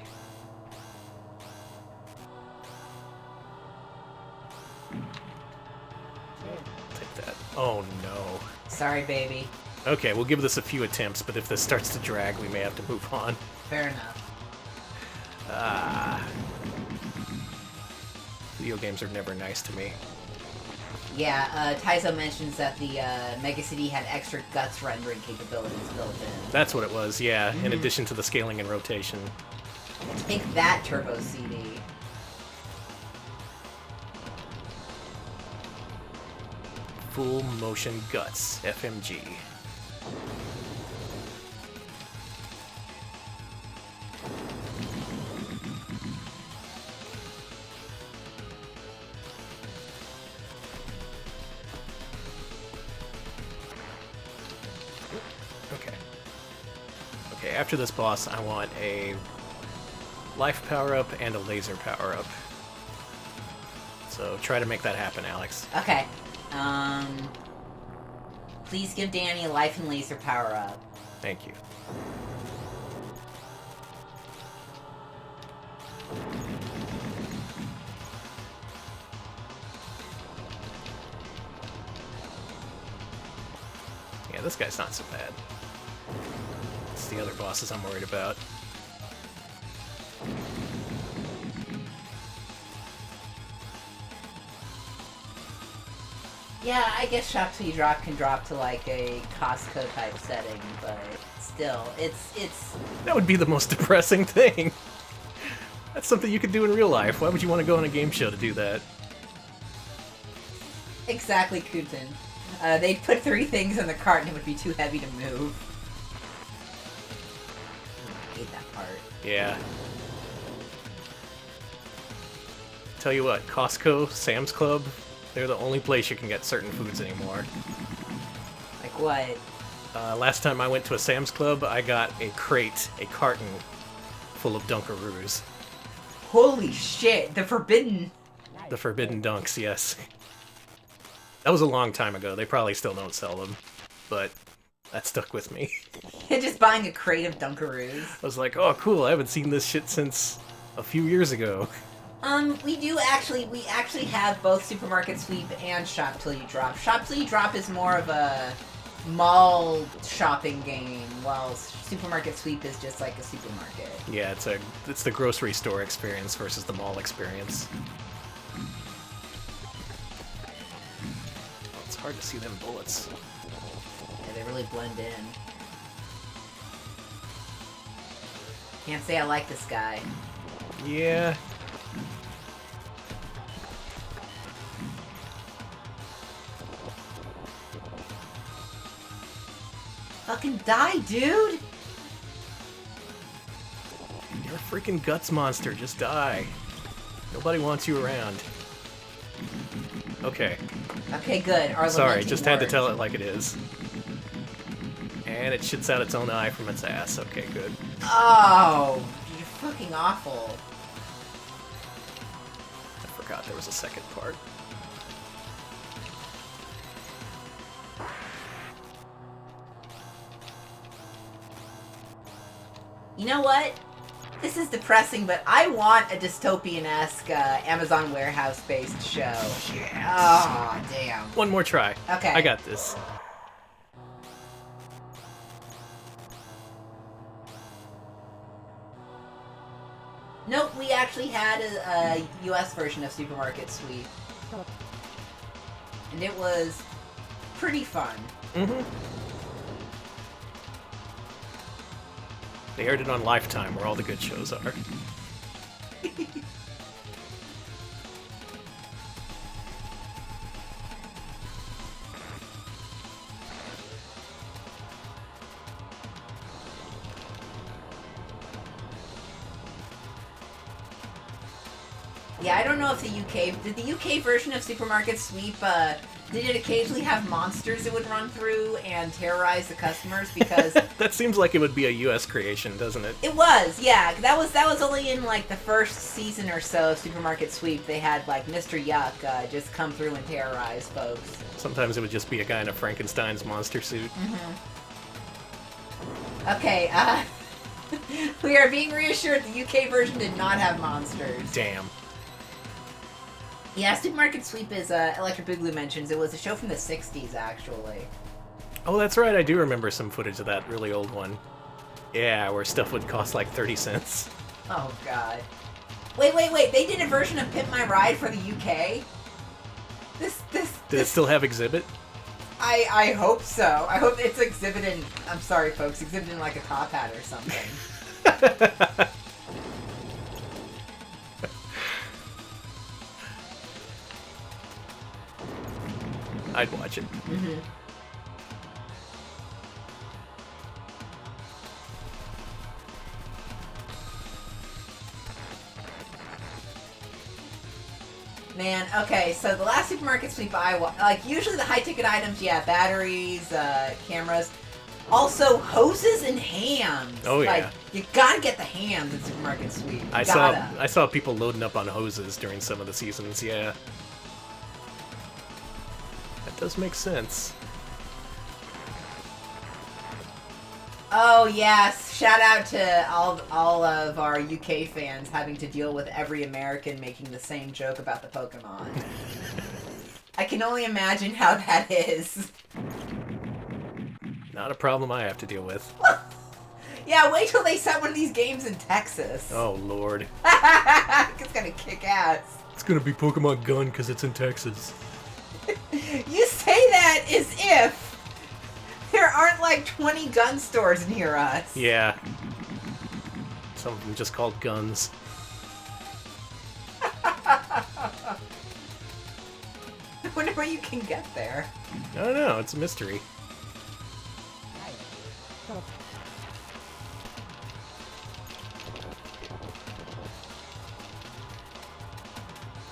Take that. Oh no. Sorry, baby. Okay, we'll give this a few attempts, but if this starts to drag, we may have to move on. Fair enough. Video games are never nice to me. Yeah, Taizo mentions that the Mega CD had extra guts rendering capabilities built in. That's what it was, yeah, in addition to the scaling and rotation. Take that, Turbo CD. Full motion guts, FMG. Okay. Okay, after this boss, I want a life power-up and a laser power-up. So try to make that happen, Alex. Okay. Please give Danny a life and laser power up. Thank you. Yeah, this guy's not so bad. It's the other bosses I'm worried about. Yeah, I guess Shop Till You Drop can drop to like a Costco type setting, but still, it's That would be the most depressing thing. That's something you could do in real life. Why would you want to go on a game show to do that? exactly Kutin. They'd put 3 things in the cart and it would be too heavy to move. I hate that part. Yeah. Tell you what, Costco, Sam's Club, they're the only place you can get certain foods anymore. Like what? Last time I went to a Sam's Club, I got a carton, full of Dunkaroos. Holy shit, the forbidden... The Forbidden Dunks, yes. That was a long time ago. They probably still don't sell them, but that stuck with me. Just buying a crate of Dunkaroos. I was like, oh cool, I haven't seen this shit since a few years ago. We actually have both Supermarket Sweep and Shop Till You Drop. Shop Till You Drop is more of a mall shopping game, while Supermarket Sweep is just like a supermarket. Yeah, it's the grocery store experience versus the mall experience. Oh, it's hard to see them bullets. Yeah, they really blend in. Can't say I like this guy. Yeah. Fucking die, dude! You're a freaking guts monster, just die. Nobody wants you around. Okay. Okay, good. Our Sorry, lamenting just had to word. tell it like it is. And it shits out its own eye from its ass. Okay, good. Oh, you're fucking awful. I forgot there was a second part. You know what? This is depressing, but I want a dystopian-esque Amazon warehouse-based show. Yes. Oh, damn. One more try. Okay. I got this. Nope, we actually had a US version of Supermarket Sweep. And it was pretty fun. Mm-hmm. They aired it on Lifetime, where all the good shows are. Yeah, I don't know if the UK... Did the UK version of Supermarket Sweep, did it occasionally have monsters it would run through and terrorize the customers? Because... That seems like it would be a US creation, doesn't it? It was, yeah. That was only in, like, the first season or so of Supermarket Sweep. They had, like, Mr. Yuck just come through and terrorize folks. Sometimes it would just be a guy in a Frankenstein's monster suit. Mm-hmm. Okay, we are being reassured the UK version did not have monsters. Damn. Yeah, Supermarket Sweep is, Electric Boogaloo mentions, it was a show from the 60s, actually. Oh, that's right, I do remember some footage of that really old one. Yeah, where stuff would cost like 30 cents. Oh, God. Wait, they did a version of Pimp My Ride for the UK? Did it still have Exhibit? I hope so. I hope it's Exhibit in, I'm sorry, folks, Exhibit in, like, a top hat or something. I'd watch it. Mm-hmm. Man, okay, so the last supermarket sweep like, usually the high-ticket items, yeah, batteries, cameras. Also, hoses and hams. Oh, yeah. Like, you gotta get the hams in supermarket sweep. I saw people loading up on hoses during some of the seasons, yeah. That does make sense. Oh, yes. Shout out to all of our UK fans having to deal with every American making the same joke about the Pokemon. I can only imagine how that is. Not a problem I have to deal with. Yeah, wait till they set one of these games in Texas. Oh, Lord. It's gonna kick ass. It's gonna be Pokemon Gun because it's in Texas. You say that as if there aren't like 20 gun stores near us. Yeah. Some of them just called guns. I wonder where you can get there. I don't know, it's a mystery.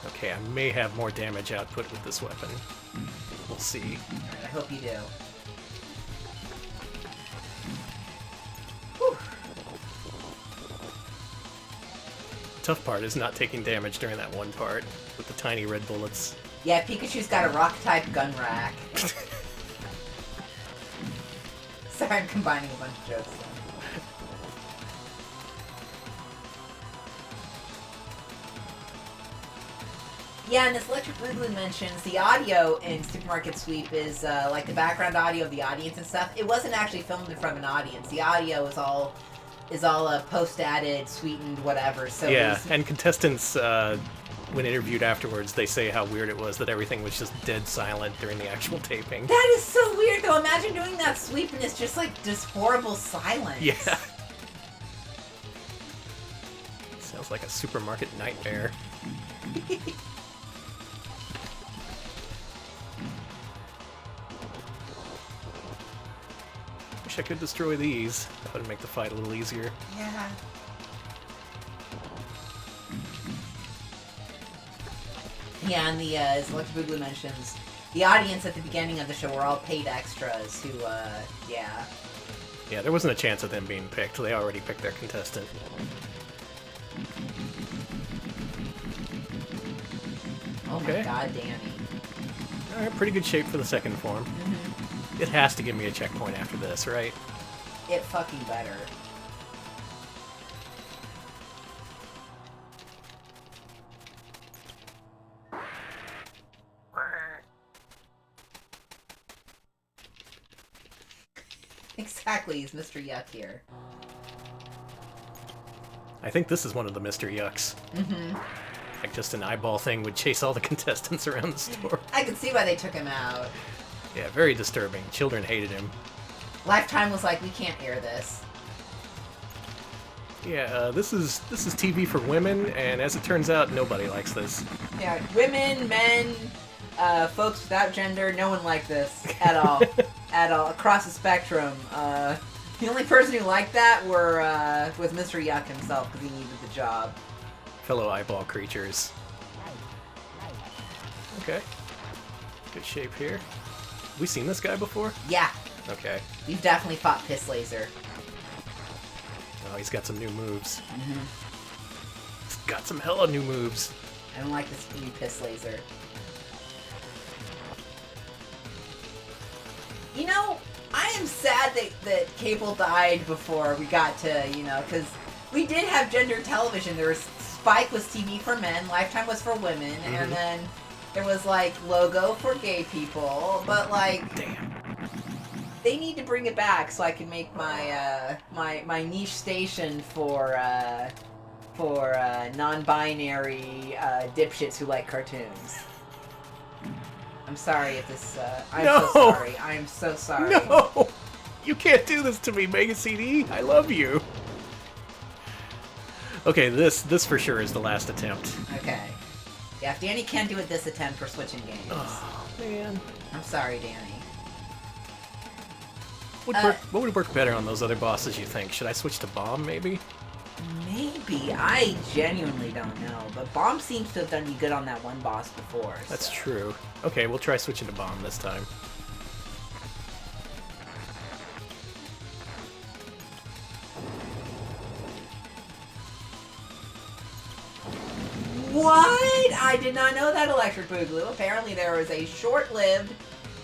Okay, I may have more damage output with this weapon. We'll see. Alright, I hope you do. Tough part is not taking damage during that one part with the tiny red bullets. Yeah, Pikachu's got a rock-type gun rack. Sorry, I'm combining a bunch of jokes. Yeah, and as Electric Boogaloo mentions, the audio in Supermarket Sweep is like the background audio of the audience and stuff. It wasn't actually filmed in front of an audience. The audio is all post-added, sweetened, whatever. So yeah, and contestants, when interviewed afterwards, they say how weird it was that everything was just dead silent during the actual taping. That is so weird, though. Imagine doing that sweep and it's just like this horrible silence. Yeah. Sounds like a supermarket nightmare. Wish I could destroy these. That would make the fight a little easier. Yeah. Yeah, and as Electric Boogaloo mentions, the audience at the beginning of the show were all paid extras who, yeah. Yeah, there wasn't a chance of them being picked. They already picked their contestant. Oh my god, Danny. Alright, pretty good shape for the second form. Mm-hmm. It has to give me a checkpoint after this, right? It fucking better. Exactly, is Mr. Yuck here. I think this is one of the Mr. Yucks. Mm-hmm. Like just an eyeball thing would chase all the contestants around the store. I can see why they took him out. Yeah, very disturbing. Children hated him. Lifetime was like, we can't air this. Yeah, this is TV for women, and as it turns out, nobody likes this. Yeah, women, men, folks without gender, no one liked this at all. At all, across the spectrum. The only person who liked that was Mr. Yuck himself, because he needed the job. Fellow eyeball creatures. Okay. Good shape here. Have we seen this guy before? Yeah, Okay. we've definitely fought Piss Laser. Oh, he's got some new moves. Mm-hmm. He's got some hella new moves. I don't like this new Piss Laser. You know, I am sad that Cable died before we got to, because we did have gender television. There was Spike was TV for men, Lifetime was for women, and then there was like Logo for gay people. But like, Damn. they need to bring it back so I can make my my niche station for non-binary dipshits who like cartoons. I'm sorry if this. I'm No! so sorry. I am so sorry. No! You can't do this to me, Mega CD. I love you. Okay, this for sure is the last attempt. Okay. Yeah, if Danny can't do it this attempt, we're switching games. Oh, man. I'm sorry, Danny. What would work better on those other bosses, you think? Should I switch to Bomb, maybe? Maybe. I genuinely don't know. But Bomb seems to have done you good on that one boss before. That's so. true. Okay, we'll try switching to Bomb this time. What? I did not know that, Electric Boogaloo. Apparently there was a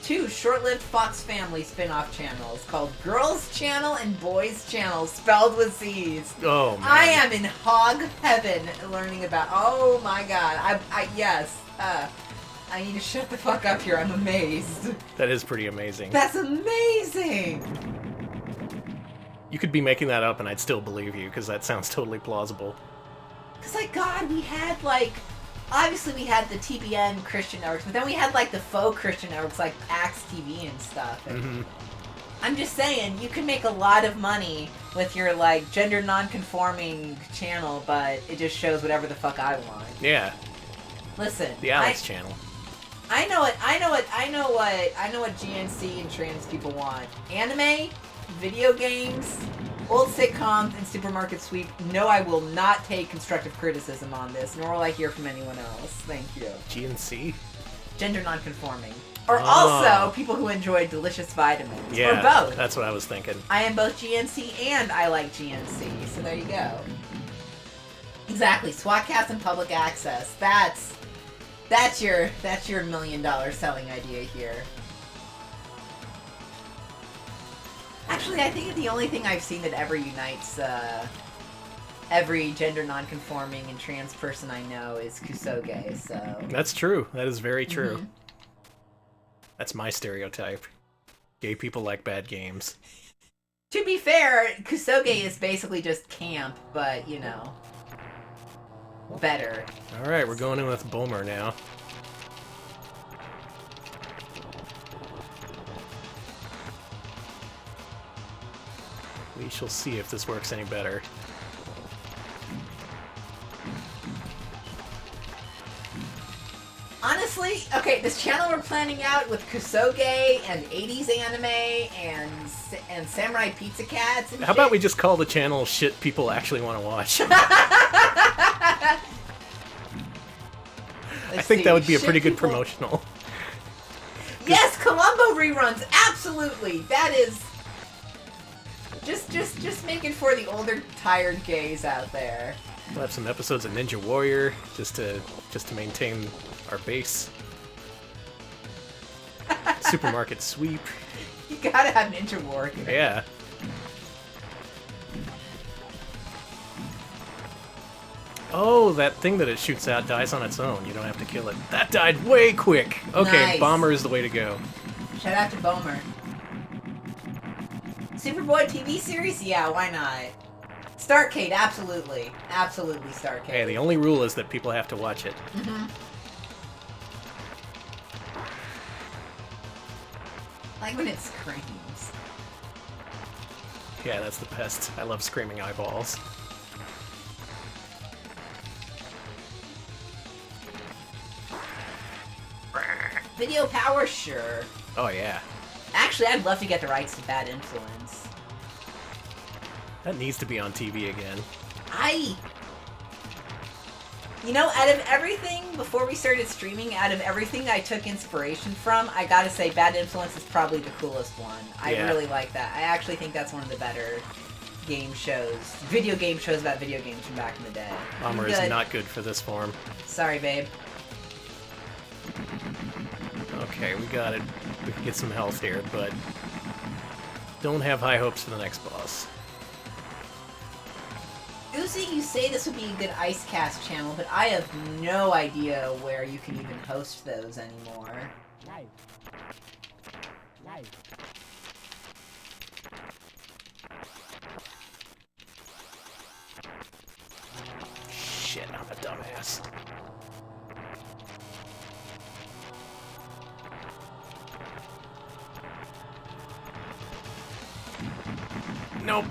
two short-lived Fox Family spin-off channels called Girls Channel and Boys Channel, spelled with C's. Oh, man. I am in hog heaven learning about... Oh, my God. Yes. I need to shut the fuck up here. I'm amazed. That is pretty amazing. That's amazing! You could be making that up and I'd still believe you, because that sounds totally plausible. Because, like, God, we had, like... Obviously, we had the TBN Christian networks, but then we had, like, the faux Christian networks, like Axe TV and stuff. And I'm just saying, you can make a lot of money with your, like, gender non-conforming channel, but it just shows whatever the fuck I want. Yeah. Listen. The Alex channel. I know what GNC and trans people want. Anime, video games, old sitcoms, and supermarket sweep. No, I will not take constructive criticism on this, nor will I hear from anyone else. Thank you. GNC? Gender non-conforming. Or also people who enjoy delicious vitamins. Yeah, or both. That's what I was thinking. I am both GNC and I like GNC, so there you go. Exactly, SWATcast and public access. That's your $1 million selling idea here. Actually, I think the only thing I've seen that ever unites every gender non-conforming and trans person I know is Kusoge, so... That's true. That is very true. That's my stereotype. Gay people like bad games. To be fair, Kusoge is basically just camp, but, you know... better. Alright, we're going in with Bomer now. We shall see if this works any better. Honestly, okay, this channel we're planning out with Kusoge and 80s anime and Samurai Pizza Cats and How about we just call the channel shit people actually want to watch? I think that would be a pretty good promotional. Yes, Columbo reruns, absolutely. That is just making for the older, tired gays out there. We'll have some episodes of Ninja Warrior just to maintain our base. Supermarket sweep. You gotta have Ninja Warrior. Yeah. Oh, that thing that it shoots out dies on its own. You don't have to kill it. That died way quick. Okay, Nice. Bomber is the way to go. Shout out to Bomer. Superboy TV series? Yeah, why not? Starcade, absolutely. Absolutely Starcade. Hey, the only rule is that people have to watch it. Like when it screams. Yeah, that's the best. I love screaming eyeballs. Video power? Sure. Oh, yeah. Actually, I'd love to get the rights to Bad Influence. That needs to be on TV again. You know, out of everything, before we started streaming, out of everything I took inspiration from, I gotta say Bad Influence is probably the coolest one. I really like that. I actually think that's one of the better game shows, video game shows about video games from back in the day. Bomber is not good for this form. Sorry, babe. Okay, we got it. We can get some health here, but don't have high hopes for the next boss. Uzi, you say this would be a good Icecast channel, but I have no idea where you can even host those anymore. Shit, I'm a dumbass. Nope.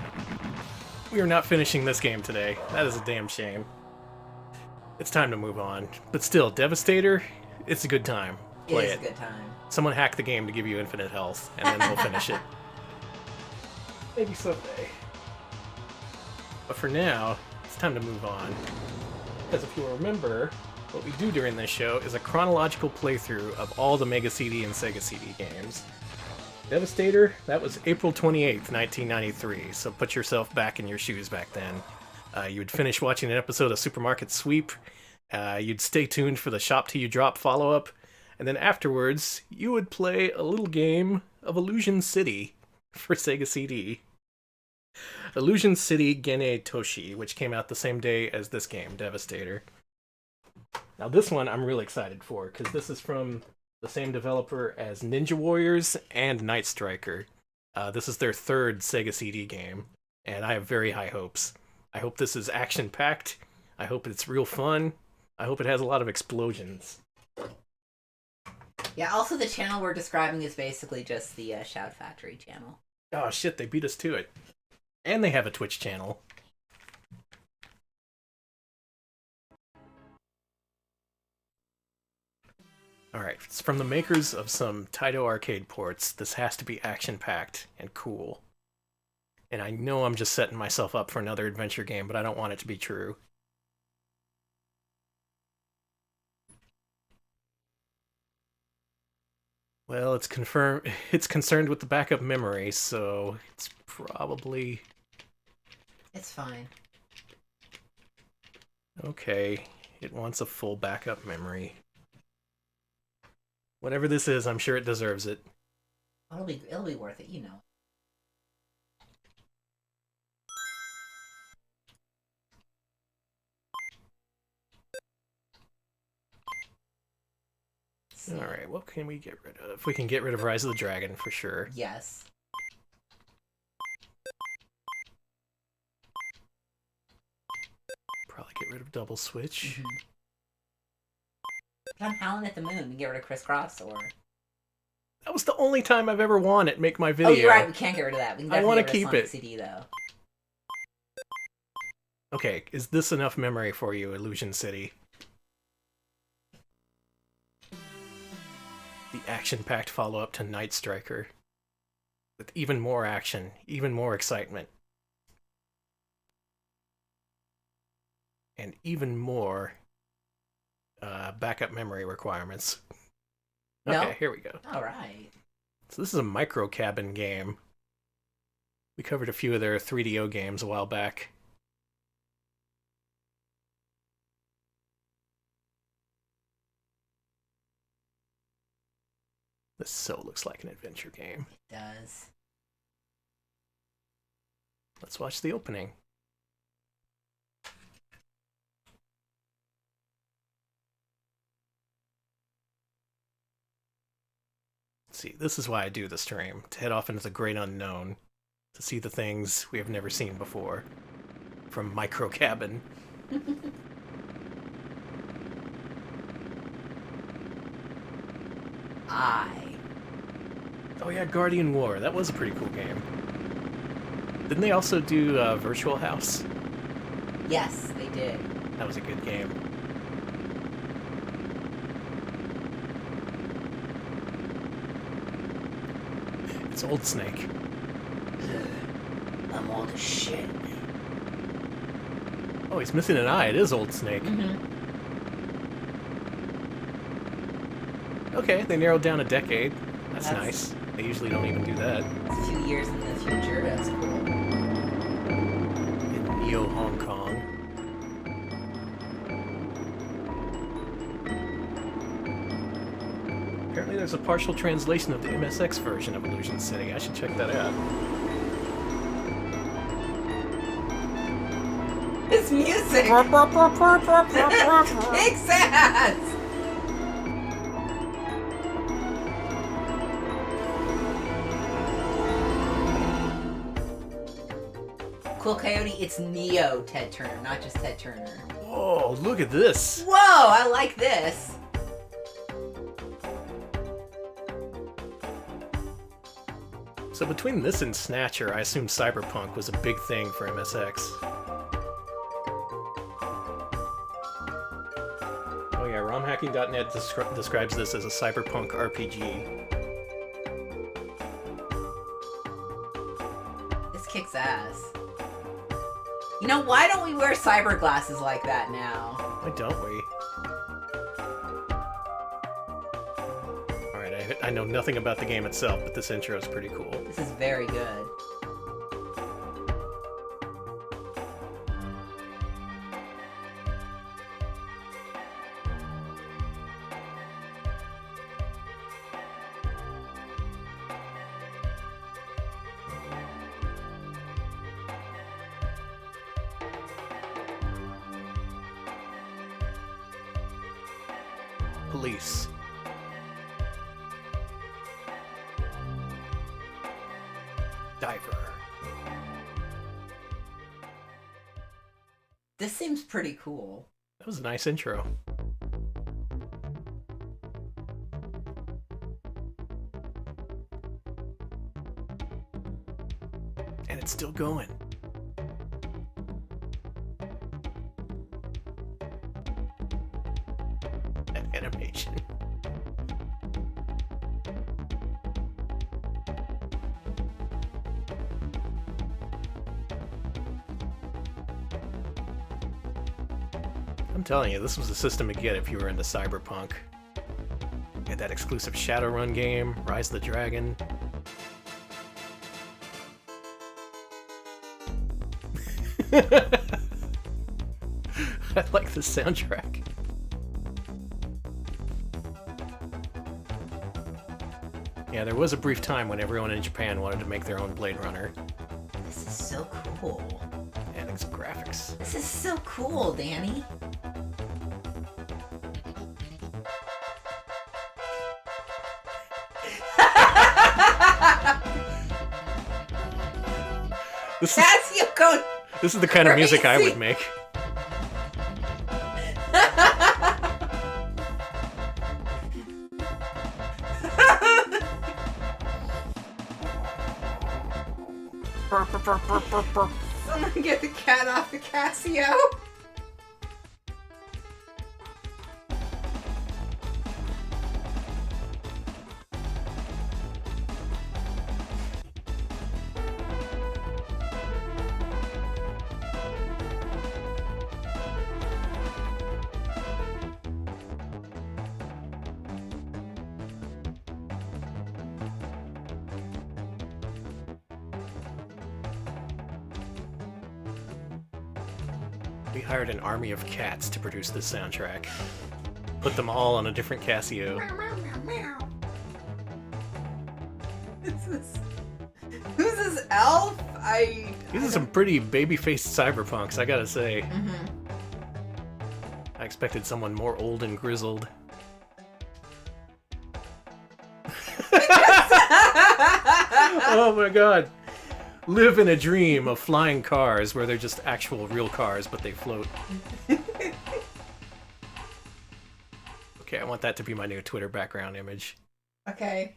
We are not finishing this game today. That is a damn shame. It's time to move on. But still, Devastator, it's a good time. Play It is a good time. Someone hack the game to give you infinite health, and then we'll finish it. Maybe someday. But for now, it's time to move on. Because if you remember, what we do during this show is a chronological playthrough of all the Mega CD and Sega CD games. Devastator, that was April 28th, 1993, so put yourself back in your shoes back then. You would finish watching an episode of Supermarket Sweep, you'd stay tuned for the Shop Till You Drop follow-up, and then afterwards, you would play a little game of Illusion City for Sega CD. Illusion City Genei Toshi, which came out the same day as this game, Devastator. Now this one I'm really excited for, because this is from the same developer as Ninja Warriors and Night Striker. This is their third Sega CD game, and I have very high hopes. I hope this is action-packed. I hope it's real fun. I hope it has a lot of explosions. Yeah, also the channel we're describing is basically just the Shout Factory channel. Oh shit, they beat us to it. And they have a Twitch channel. Alright, it's from the makers of some Taito arcade ports. This has to be action-packed and cool. And I know I'm just setting myself up for another adventure game, but I don't want it to be true. Well, it's concerned with the backup memory, so it's probably... It's fine. Okay, it wants a full backup memory. Whatever this is, I'm sure it deserves it. It'll be worth it, you know. Alright, what can we get rid of? We can get rid of Rise of the Dragon, for sure. Yes. Probably get rid of Double Switch. Mm-hmm. But I'm Howling at the Moon. We get rid of Crisscross, or... That was the only time I've ever won it Make My Video. Oh, you're right. We can't get rid of that. We can I want to definitely keep get rid it. of Sonic CD, though. Okay, is this enough memory for you, Illusion City? The action-packed follow-up to Night Striker. With even more action, even more excitement. And even more backup memory requirements. Okay, No? here we go. Alright. So this is a micro cabin game. We covered a few of their 3DO games a while back. This so looks like an adventure game. It does. Let's watch the opening. See, this is why I do the stream, to head off into the great unknown, to see the things we have never seen before, from Micro Cabin. Oh yeah, Guardian War, that was a pretty cool game. Didn't they also do Virtual House? Yes, they did. That was a good game. It's Old Snake. I'm old as shit. Oh, he's missing an eye. It is Old Snake. Mm-hmm. Okay, they narrowed down a decade. That's nice. They usually don't even do that. It's a few years in the future. That's cool. In Neo Hong Kong. Apparently there's a partial translation of the MSX version of Illusion City. I should check that out. It's music! Kicks ass! Cool Coyote, it's Neo Ted Turner, not just Ted Turner. Whoa, look at this! Whoa, I like this! So between this and Snatcher, I assume Cyberpunk was a big thing for MSX. Oh yeah, ROMHacking.net describes this as a cyberpunk RPG. This kicks ass. You know, why don't we wear cyber glasses like that now? Why don't we? Alright, I know nothing about the game itself, but this intro is pretty cool. This is very good. Police. Diver. This seems pretty cool. That was a nice intro. And it's still going. That animation. I'm telling you, this was a system to get if you were into Cyberpunk. You had that exclusive Shadowrun game, Rise of the Dragon. I like the soundtrack. Yeah, there was a brief time when everyone in Japan wanted to make their own Blade Runner. This is so cool. And its graphics. This is so cool, Danny. This is the kind of music I would make. Someone get the cat off the Casio. We hired an army of cats to produce this soundtrack. Put them all on a different Casio. Who's this elf? These are some pretty baby-faced cyberpunks, I gotta say. Mm-hmm. I expected someone more old and grizzled. Oh my god. Live in a dream of flying cars where they're just actual real cars, but they float. Okay, I want that to be my new Twitter background image. Okay.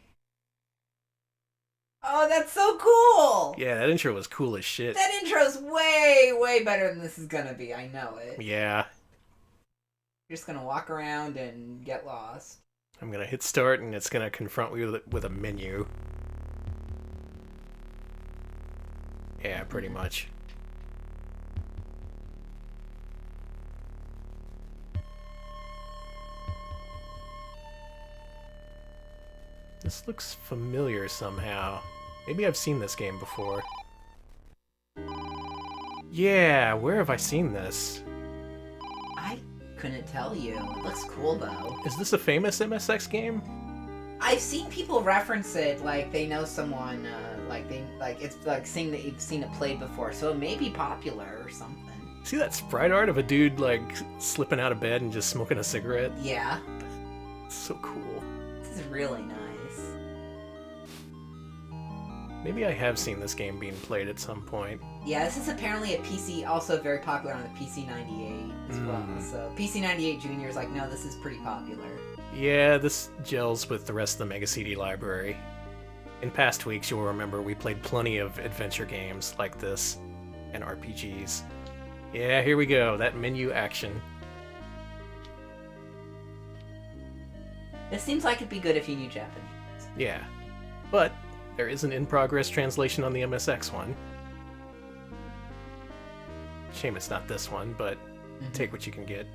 Oh, that's so cool! Yeah, that intro was cool as shit. That intro's way, way better than this is gonna be. I know it. Yeah. You're just gonna walk around and get lost. I'm gonna hit start and it's gonna confront me with a menu. Yeah, pretty much. This looks familiar somehow. Maybe I've seen this game before. Yeah, where have I seen this? I couldn't tell you. It looks cool though. Is this a famous MSX game? I've seen people reference it, like they know someone, it's like seeing that you've seen it played before, so it may be popular or something. See that sprite art of a dude like slipping out of bed and just smoking a cigarette? Yeah. It's so cool. This is really nice. Maybe I have seen this game being played at some point. Yeah, this is apparently a PC, also very popular on the PC-98 as well. So PC-98 Junior is like, no, this is pretty popular. Yeah, this gels with the rest of the Mega CD library. In past weeks, you'll remember we played plenty of adventure games like this, and RPGs. Yeah, here we go, that menu action. This seems like it'd be good if you knew Japanese. Yeah, but there is an in-progress translation on the MSX one. Shame it's not this one, but take what you can get.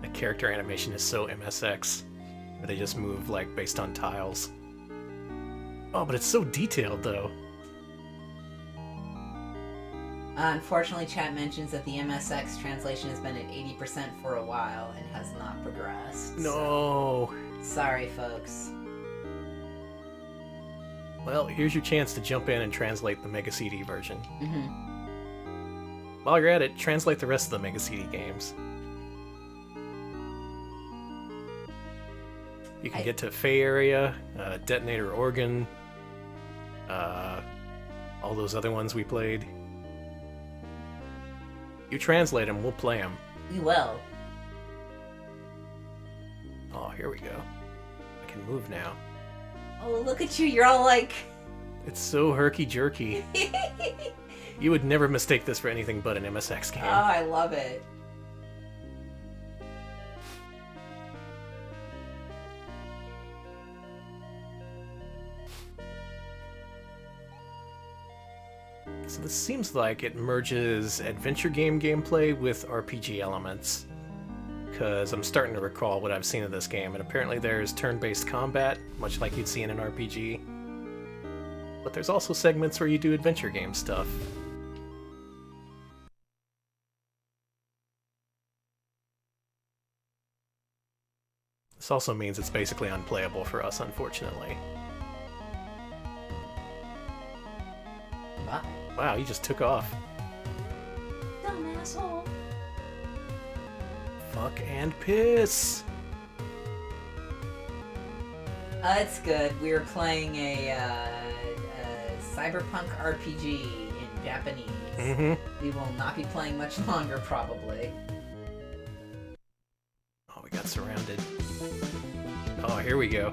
The character animation is so MSX, where they just move like based on tiles. Oh, but it's so detailed though. Unfortunately, chat mentions that the MSX translation has been at 80% for a while and has not progressed. No. So, sorry, folks. Well, here's your chance to jump in and translate the Mega CD version. Mm-hmm. While you're at it, translate the rest of the Mega CD games. You can get to Fey Area, Detonator Organ, all those other ones we played. You translate them, we'll play them. We will. Oh, here we go. I can move now. Oh, look at you. You're all like... It's so herky-jerky. You would never mistake this for anything but an MSX game. Oh, I love it. So this seems like it merges adventure game gameplay with RPG elements. Because I'm starting to recall what I've seen of this game, and apparently there's turn-based combat, much like you'd see in an RPG. But there's also segments where you do adventure game stuff. This also means it's basically unplayable for us, unfortunately. Bye. Wow, you just took off. Dumb asshole. Fuck and piss! It's good. We were playing a cyberpunk RPG in Japanese. Mm-hmm. We will not be playing much longer, probably. Oh, we got surrounded. Oh, here we go.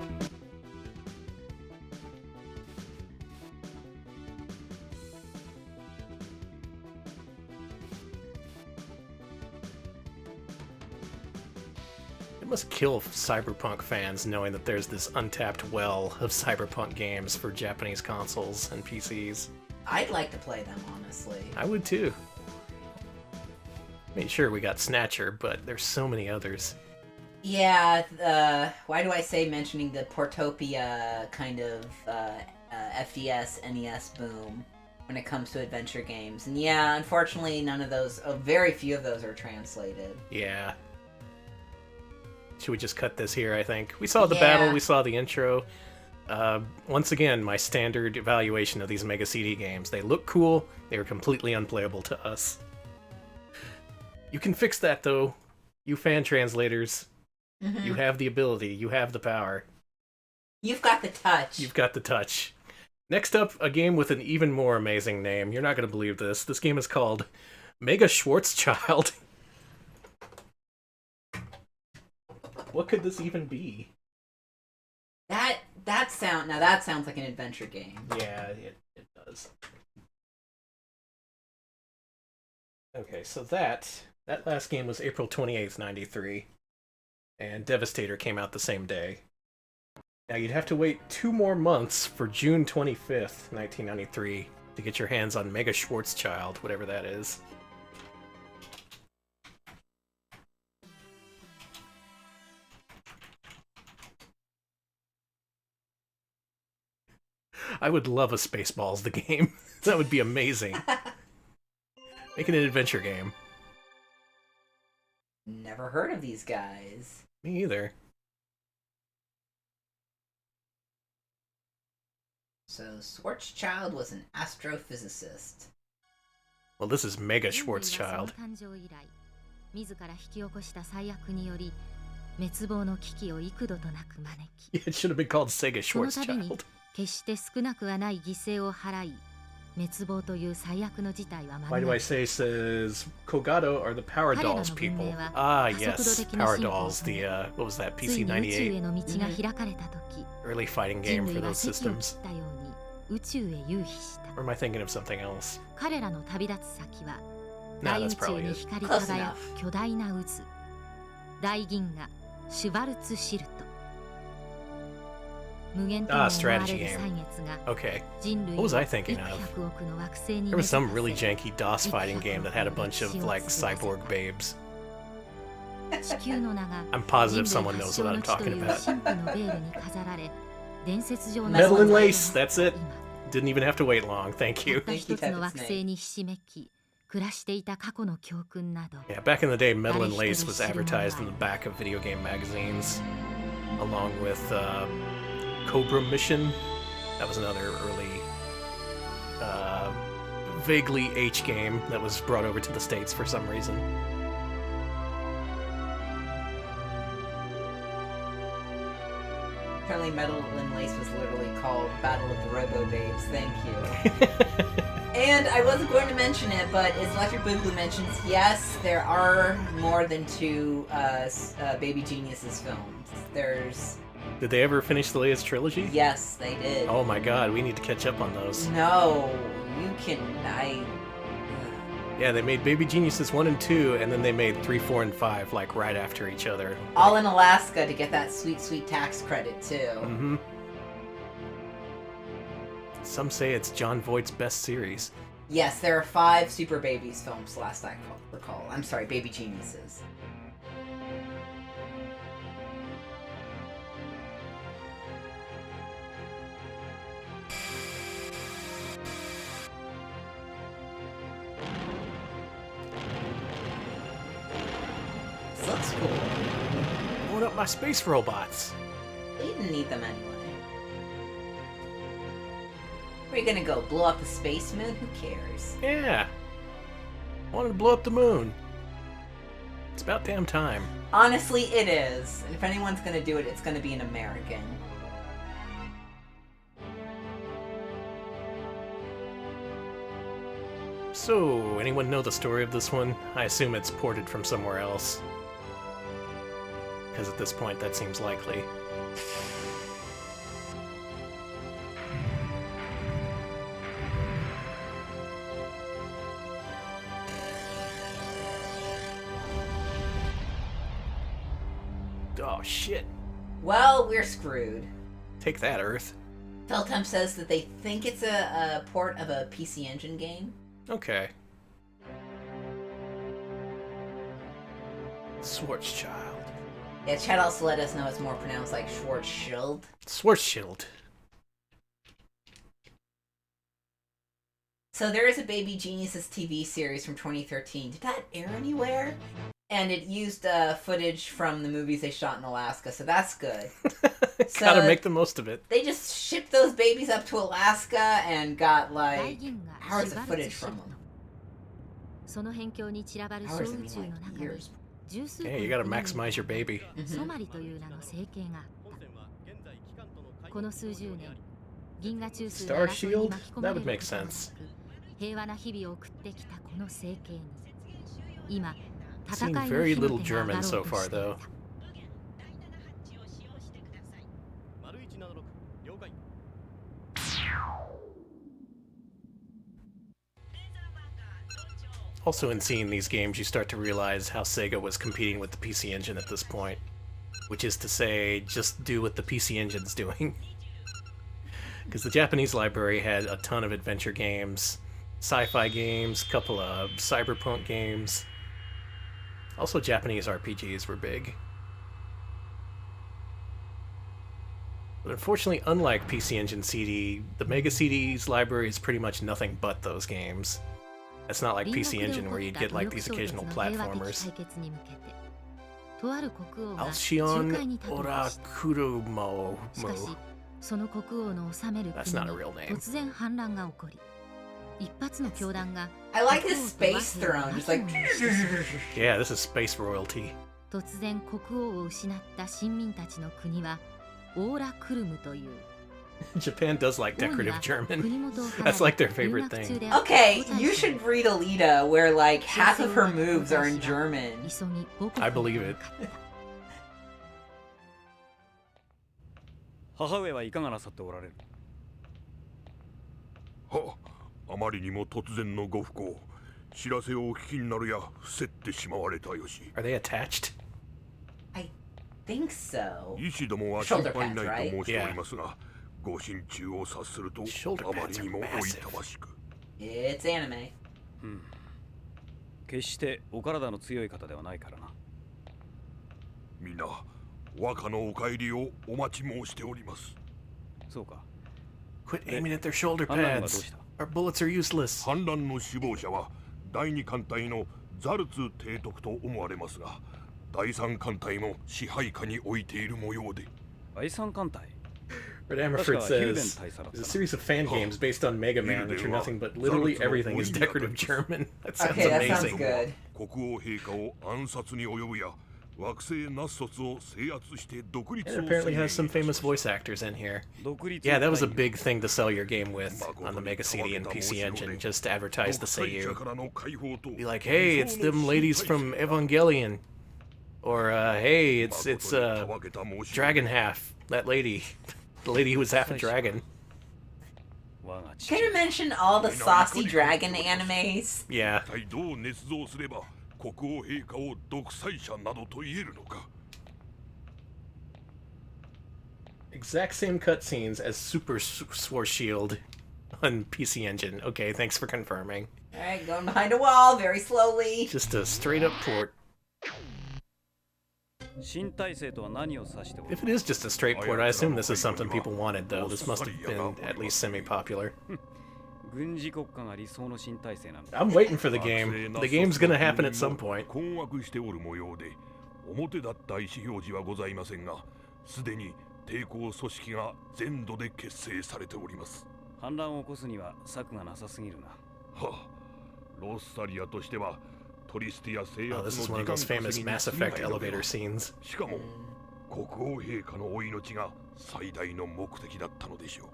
It must kill cyberpunk fans knowing that there's this untapped well of cyberpunk games for Japanese consoles and PCs. I'd like to play them, honestly. I would too. I mean, sure, we got Snatcher, but there's so many others. Yeah, why do I say mentioning the Portopia kind of FDS, NES boom when it comes to adventure games? And yeah, unfortunately, none of those, very few of those are translated. Yeah. Should we just cut this here, I think? We saw the battle, we saw the intro. Once again, my standard evaluation of these Mega CD games. They look cool, they were completely unplayable to us. You can fix that, though. You fan translators. Mm-hmm. You have the ability, you have the power. You've got the touch. You've got the touch. Next up, a game with an even more amazing name. You're not going to believe this. This game is called Mega Schwarzschild. What could this even be? That sounds like an adventure game. Yeah, it does. Okay, so that last game was April 28th, 93. And Devastator came out the same day. Now you'd have to wait 2 more months for June 25th, 1993 to get your hands on Mega Schwarzschild, whatever that is. I would love a Spaceballs the game. That would be amazing. Make it an adventure game. Never heard of these guys. Me either. So, Schwarzschild was an astrophysicist. Well, this is Mega Schwarzschild. 自ら引き起こした最悪により滅亡の危機を幾度となく招き It should have been called Sega その度に Schwarzschild. 決して少なくはない犠牲を払い滅亡という最悪の事態は Why do I say says Kogado are the Power Dolls people? Ah, yes, Power Dolls, the, what was that, ついに宇宙 PC-98? への道が開かれた時 Early fighting 人 game for 類は those 席を切 systems. ったように宇宙へ遊飛した Or am I thinking of something else? 彼らの旅立つ先は Nah, 大 that's 宇宙 probably に it. 光り Close 輝 enough. く巨大な渦、大銀河シュバルツシルト。無限とも Ah, 思われ strategy る game. 歳月が Okay. 人類 What を was I 幾 thinking of? 百億の惑星に There 根 was 付 some か really せ janky DOS fighting game that had a bunch of like cyborg babes. 地球の名が I'm positive 人 someone 類 knows 発祥 what の I'm 地とい talking う about. 神秘のベールに飾られ、伝説上の Metal and Lace, that's it. 今 Didn't even have to wait long. Thank た you. った一つの惑星にひしめき暮らしていた過去の教訓など Yeah, back in the day, Metal and Lace was advertised in the back of video game magazines, along with Cobra Mission. That was another early, vaguely H game that was brought over to the States for some reason. Apparently, Metal and Lace was literally called Battle of the Robo Babes. Thank you. And I wasn't going to mention it, but as Electric Boogaloo mentions, yes, there are more than 2 Baby Geniuses films. There's... Did they ever finish the latest trilogy? Yes, they did. Oh my god, we need to catch up on those. No, you can... Yeah, they made Baby Geniuses 1 and 2, and then they made 3, 4, and 5, like, right after each other. All in Alaska to get that sweet, sweet tax credit, too. Mm-hmm. Some say it's John Voight's best series. Yes, there are 5 Super Babies films, last I recall. I'm sorry, Baby Geniuses. This looks cool. Blowing up my space robots. You didn't need them anyway. Where are you gonna go? Blow up the space moon? Who cares? Yeah. Wanted to blow up the moon. It's about damn time. Honestly, it is. And if anyone's gonna do it, it's gonna be an American. So, anyone know the story of this one? I assume it's ported from somewhere else. Because at this point, that seems likely. Oh, shit. Well, we're screwed. Take that, Earth. Feltemp says that they think it's a port of a PC Engine game. Okay. Schwarzschild. Yeah, Chad also let us know it's more pronounced like Schwarzschild. Schwarzschild. So there is a Baby Geniuses TV series from 2013. Did that air anywhere? And it used footage from the movies they shot in Alaska, so that's good. Gotta make the most of it. They just shipped those babies up to Alaska and got like hours of footage from them. その辺境に散らばる小 Hours 宇 I mean 宙の like 中に years. 十数 Yeah, you gotta maximize your baby. ソマリという名の星系があったこの数十年銀河中枢の Star 争いに Shield? 巻き込ま That れ would る make ことなく sense. 平和な日々を送ってきたこの星系に今戦 Seen いの very 火の little 手が上が German ろう so と far, してい though. た Also, in seeing these games, you start to realize how Sega was competing with the PC Engine at this point. Which is to say, just do what the PC Engine's doing. Because the Japanese library had a ton of adventure games, sci-fi games, couple of cyberpunk games. Also, Japanese RPGs were big. But unfortunately, unlike PC Engine CD, the Mega CD's library is pretty much nothing but those games. It's not like PC Engine where you'd get like these occasional platformers. Alcyon Orakurumo. しかしその国王の治める That's 国 not に a real name. 突然反乱が起こり一発の教団が I like this space throne, just like. Yeah, this is space royalty. 突然国王を失った臣民たちの国はオーラクルムという Japan does like 王に decorative は German. 国元を離れ That's like their 留 favorite 学 thing. 中であった Okay, 皇太子 you should read Alita, where like half of her moves are in 急 German. ぎ母国 I に believe 向 it. かった 母上はいかがなさっておられる。はあまりにも突然のご不幸。知らせをお聞きになるや伏せってしまわれたよし。 Are they attached? I think so. 医師どもは心配ないと申しておりますが、ご心中を察するとあまりにもおいたわしく。 It's anime. 決してお体の強い方ではないからな。みんな若のお帰りをお待ち申しております。そうか。 Quit aiming at their shoulder pads. Our bullets are useless. 反乱の首謀者は第二艦隊のザルツ提督と思われますが、第三艦隊も支配下に置いている模様で。第三艦隊 Red Ammerford says there's a series of fan games based on Mega Man, which are nothing but literally everything is decorative German. That sounds Okay, that sounds amazing. good. 国王陛下を暗殺に及ぶや、惑星ナッソツを制圧して独立を It apparently has some famous voice actors in here. Yeah, that was a big thing to sell your game with on the Mega CD and PC Engine, just to advertise the Seiyu. Be like, hey, it's them ladies from Evangelion. Or, hey, it's Dragon Half, that lady. The lady who was half a dragon. Can you mention all the saucy dragon animes? Yeah. 一体どう捏造すれば国王陛下を独裁者などと言えるのか。 Exact same cutscenes as Super Schwarzschild on PC Engine. Okay, thanks for confirming. Alright, going behind a wall very slowly. Just a straight up port. 新体制とは何を指しておる If it is just a straight port, I assume this is something people wanted, though. This must have been at least semi-popular. 軍事国家が理想の新体制なんだ。 I'm waiting for the game. The game's gonna happen at some point. 困惑しておる模様で、表だった意思表示はございませんが、すでに抵抗組織が全土で結成されております。反乱を起こすには策がなさすぎるな。はあ、ロスサリアとしてはトリスティア制 Oh, 圧 this の is one 時 of 間 those 稼 famous ぎに Mass 過ぎない Effect の elevator では。 scenes. しかも国王陛下のお命が最大の目的だったのでしょう。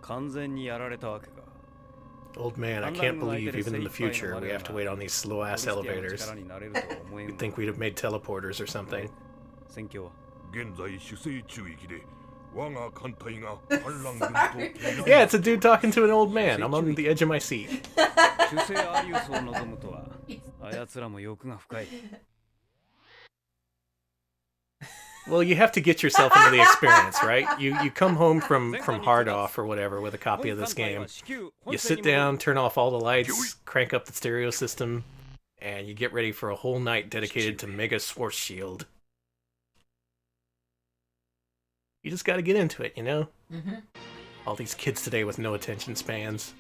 完全にやられたわけか。 Old man, I can't believe even in the future we have to wait on these slow-ass elevators. You'd think we'd have made teleporters or something. 戦況は 現在主制中域で我が艦隊が反乱軍と Yeah, it's a dude talking to an old man. I'm on the edge of my seat. 主制アリウスを望むとは、あやつらも欲が深い。 Well, you have to get yourself into the experience, right? You come home from hard off or whatever with a copy of this game. You sit down, turn off all the lights, crank up the stereo system, and you get ready for a whole night dedicated to Mega Schwarzschild. You just gotta get into it, you know? Mm-hmm. All these kids today with no attention spans.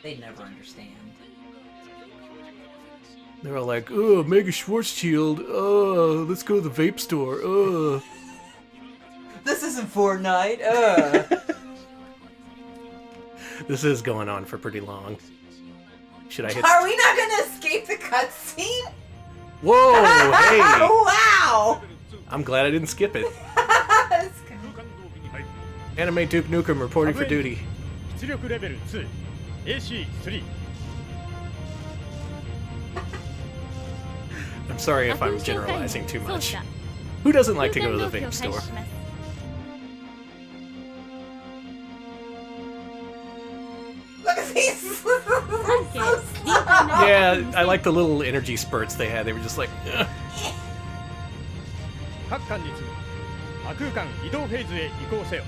They never understand. They're all like, oh, Mega Schwarzschild, oh, let's go to the vape store, oh. This isn't Fortnite, This is going on for pretty long. Should I hit... Are we not gonna escape the cutscene? Whoa, hey! Wow! I'm glad I didn't skip it. Anime Duke Nukem reporting for duty. 出力レベル2 AC3 I'm sorry if I'm generalizing too much. Who doesn't like to go to the vape store? Look at these! Yeah, I like the little energy spurts they had. They were just like, ugh. 各艦に次ぐ亜空間移動フェーズへ移行せよ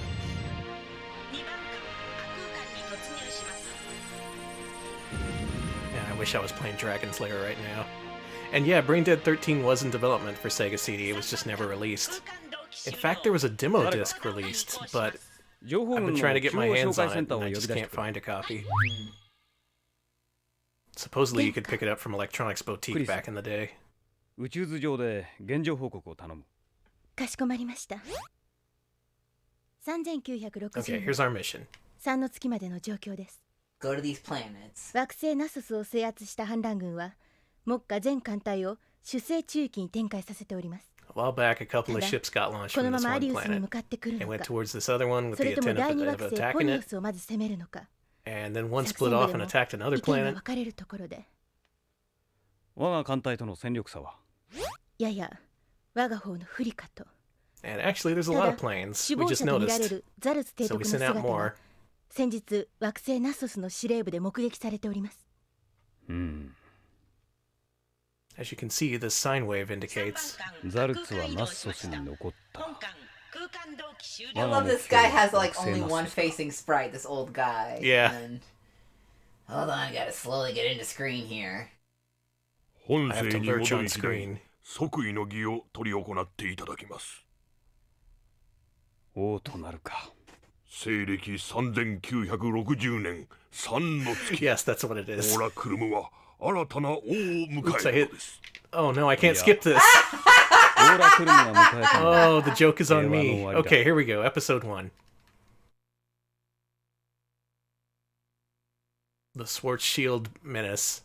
Man, I wish I was playing Dragon Slayer right now. And yeah, Brain Dead 13 was in development for Sega CD. It was just never released. In fact, there was a demo disc released, but I've been trying to get my hands on it, and I just can't find a copy. Supposedly you could pick it up from Electronics Boutique back in the day. 宇宙図上で現状報告を頼む。かしこまりました。3960 Okay, here's our mission. 3の月までの状況です。 Go to these planets. 惑星ナソスを制圧した反乱軍は目下全艦隊を主制中域に展開させております。 A while back, a couple of ships got launched この from ま this まア one リウスに planet 向かってくる and の went か、 towards this other one with そ the れとも第 intent 二 of 惑星ポ attacking ニオ it, スをまず攻めるのか、 and then one 作 split 戦 off で and も attacked another 意見が planet. 分かれるところで、 我が艦隊との戦力差は やや我が方の不利かと。 And actually, there's a た lot だ of planes. 首 We 謀 just 者と見られ noticed. るザルツ提 So 督 we の sent 姿 out は more. 先日惑星ナッソスの司令部で目撃されております。As you can see, the sine wave indicates. ザルツはナッソスに残った。 I love this guy has like only one facing sprite, this old guy. Yeah. And... Hold on, I gotta slowly get into screen here. 本 I have 性 to に lurch 戻 on り次第 screen. 即位の儀を執り行っていただきます。王となるか。西暦3960年3の月。Yes, that's what it is. オラクルムは新たな王を迎 Oops, I える hit. のです。 Oh no, I can't skip this. オーラクルムが迎えたんだ。 Oh, the joke is on me. 平和の終わりだ。 Okay, here we go. Episode 1. The Schwarzschild Menace.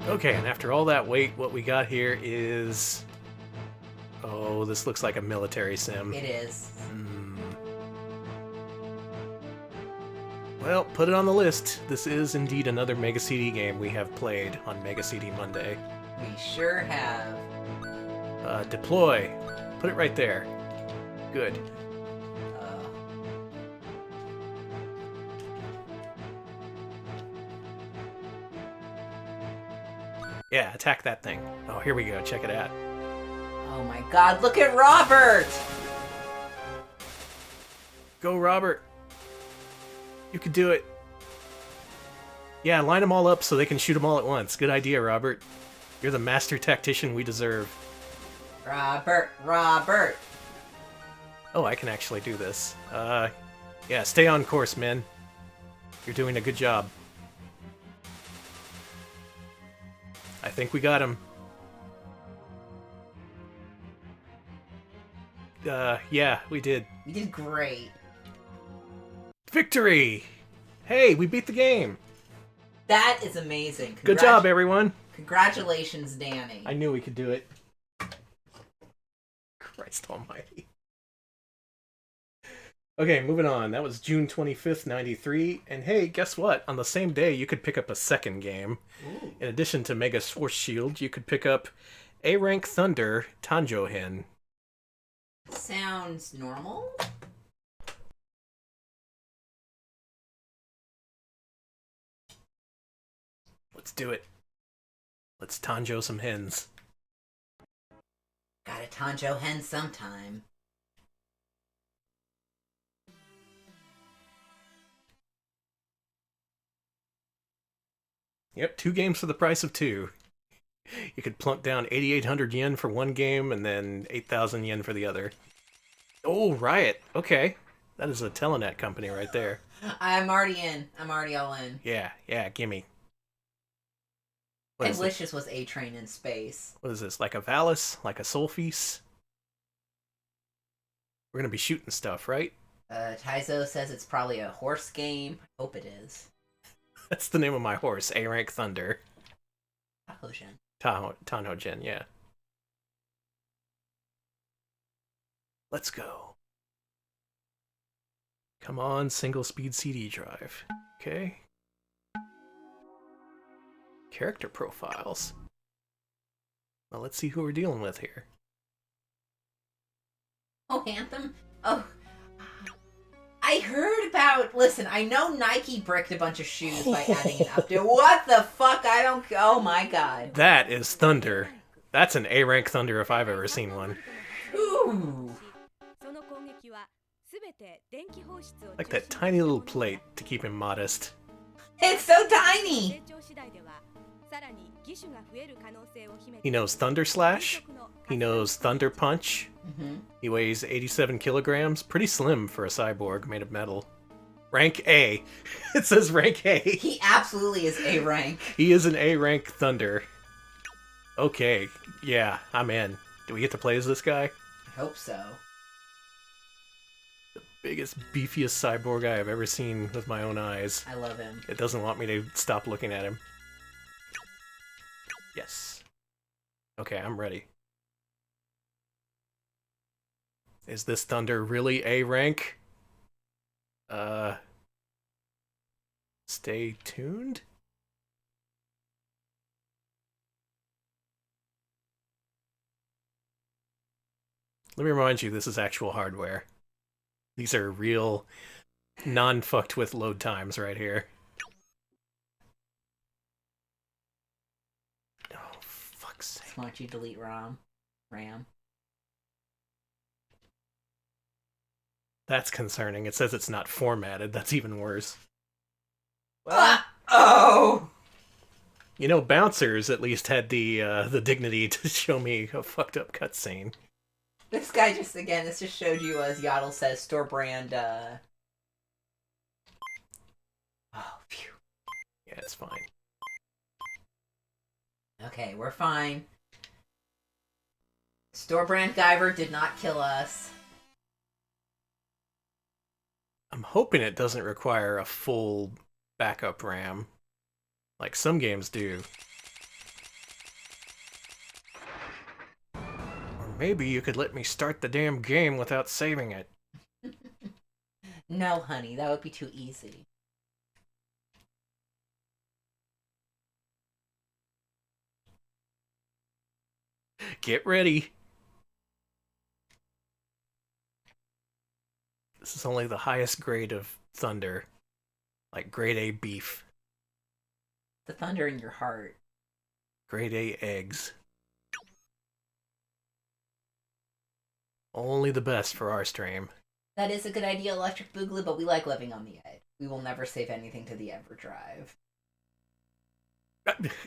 Okay, and after all that wait, what we got here is... Oh, this looks like a military sim. It is. Well, put it on the list. This is indeed another Mega CD game we have played on Mega CD Monday. We sure have. Deploy. Put it right there. Good. Yeah, attack that thing. Oh, here we go. Check it out. Oh my god, look at Robert! Go, Robert. You could do it. Yeah, line them all up so they can shoot them all at once. Good idea, Robert. You're the master tactician we deserve. Robert! Oh, I can actually do this. Yeah, stay on course, men. You're doing a good job. I think we got him. Yeah, we did. You did great. Victory! Hey, we beat the game! That is amazing. Good job, everyone! Congratulations, Danny. I knew we could do it. Christ almighty. Okay, moving on. That was June 25th, 93. And hey, guess what? On the same day, you could pick up a second game. Ooh. In addition to Mega Schwarzschild, you could pick up A-Rank Thunder Tanjouhen. Sounds normal? Let's do it. Let's Tanjo some hens. Gotta Tanjo hen sometime. Yep, 2 games for the price of 2. You could plunk down 8,800 yen for one game and then 8,000 yen for the other. Oh, Riot. Okay. That is a Telenet company right there. I'm already in. I'm already all in. Yeah, gimme. I wish this was A-Train in space. What is this? Like a Valis? Like a Solfis? We're gonna be shooting stuff, right? Taizo says it's probably a horse game. I hope it is. That's the name of my horse, A-Rank Thunder. Tahoe. Tanjouhen, yeah. Let's go. Come on, single speed CD drive. Okay. Character profiles. Well, let's see who we're dealing with here. Oh, Anthem? Oh. I heard about... Listen, I know Nike bricked a bunch of shoes by adding an update. What the fuck? I don't... Oh my god. That is Thunder. That's an A-Rank Thunder if I've ever seen one. Ooh. Like that tiny little plate to keep him modest. It's so tiny! He knows Thunder Slash. He knows Thunder Punch. Mm-hmm. He weighs 87 kilograms. Pretty slim for a cyborg made of metal. Rank A. It says rank A. He absolutely is A rank. He is an A-Rank Thunder. Okay, yeah, I'm in. Do we get to play as this guy? I hope so. Biggest, beefiest cyborg I have ever seen with my own eyes. I love him. It doesn't want me to stop looking at him. Yes. Okay, I'm ready. Is this Thunder really A rank? Stay tuned? Let me remind you, this is actual hardware. These are real non-fucked with load times right here. Oh, fuck's sake. Just want you to delete RAM. That's concerning. It says it's not formatted. That's even worse. Oh! You know, Bouncers at least had the dignity to show me a fucked up cutscene. This guy just, again, this just showed you, as Yaddle says, store brand, Oh, phew. Yeah, it's fine. Okay, we're fine. Store brand Guyver did not kill us. I'm hoping it doesn't require a full backup RAM, like some games do. Or maybe you could let me start the damn game without saving it. No, honey, that would be too easy. Get ready. This is only the highest grade of thunder. Like grade A beef. The thunder in your heart. Grade A eggs. Only the best for our stream. That is a good idea, Electric Boogaloo, but we like living on the edge. We will never save anything to the Everdrive.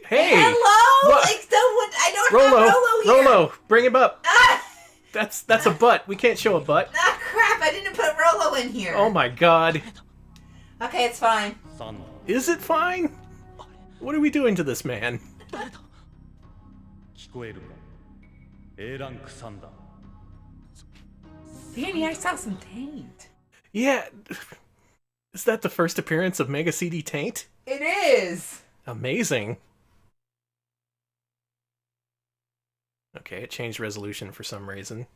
Hey! Hello! What? I don't have Rolo here! Rolo! Bring him up! Ah! That's a butt. We can't show a butt. Ah, crap! I didn't put Rolo in here! Oh my god. Okay, it's fine. Is it fine? What are we doing to this man? 聞こえるか A ランク3だ Danny, I saw some taint. Yeah. Is that the first appearance of Mega CD Taint? It is! Amazing. Okay, it changed resolution for some reason.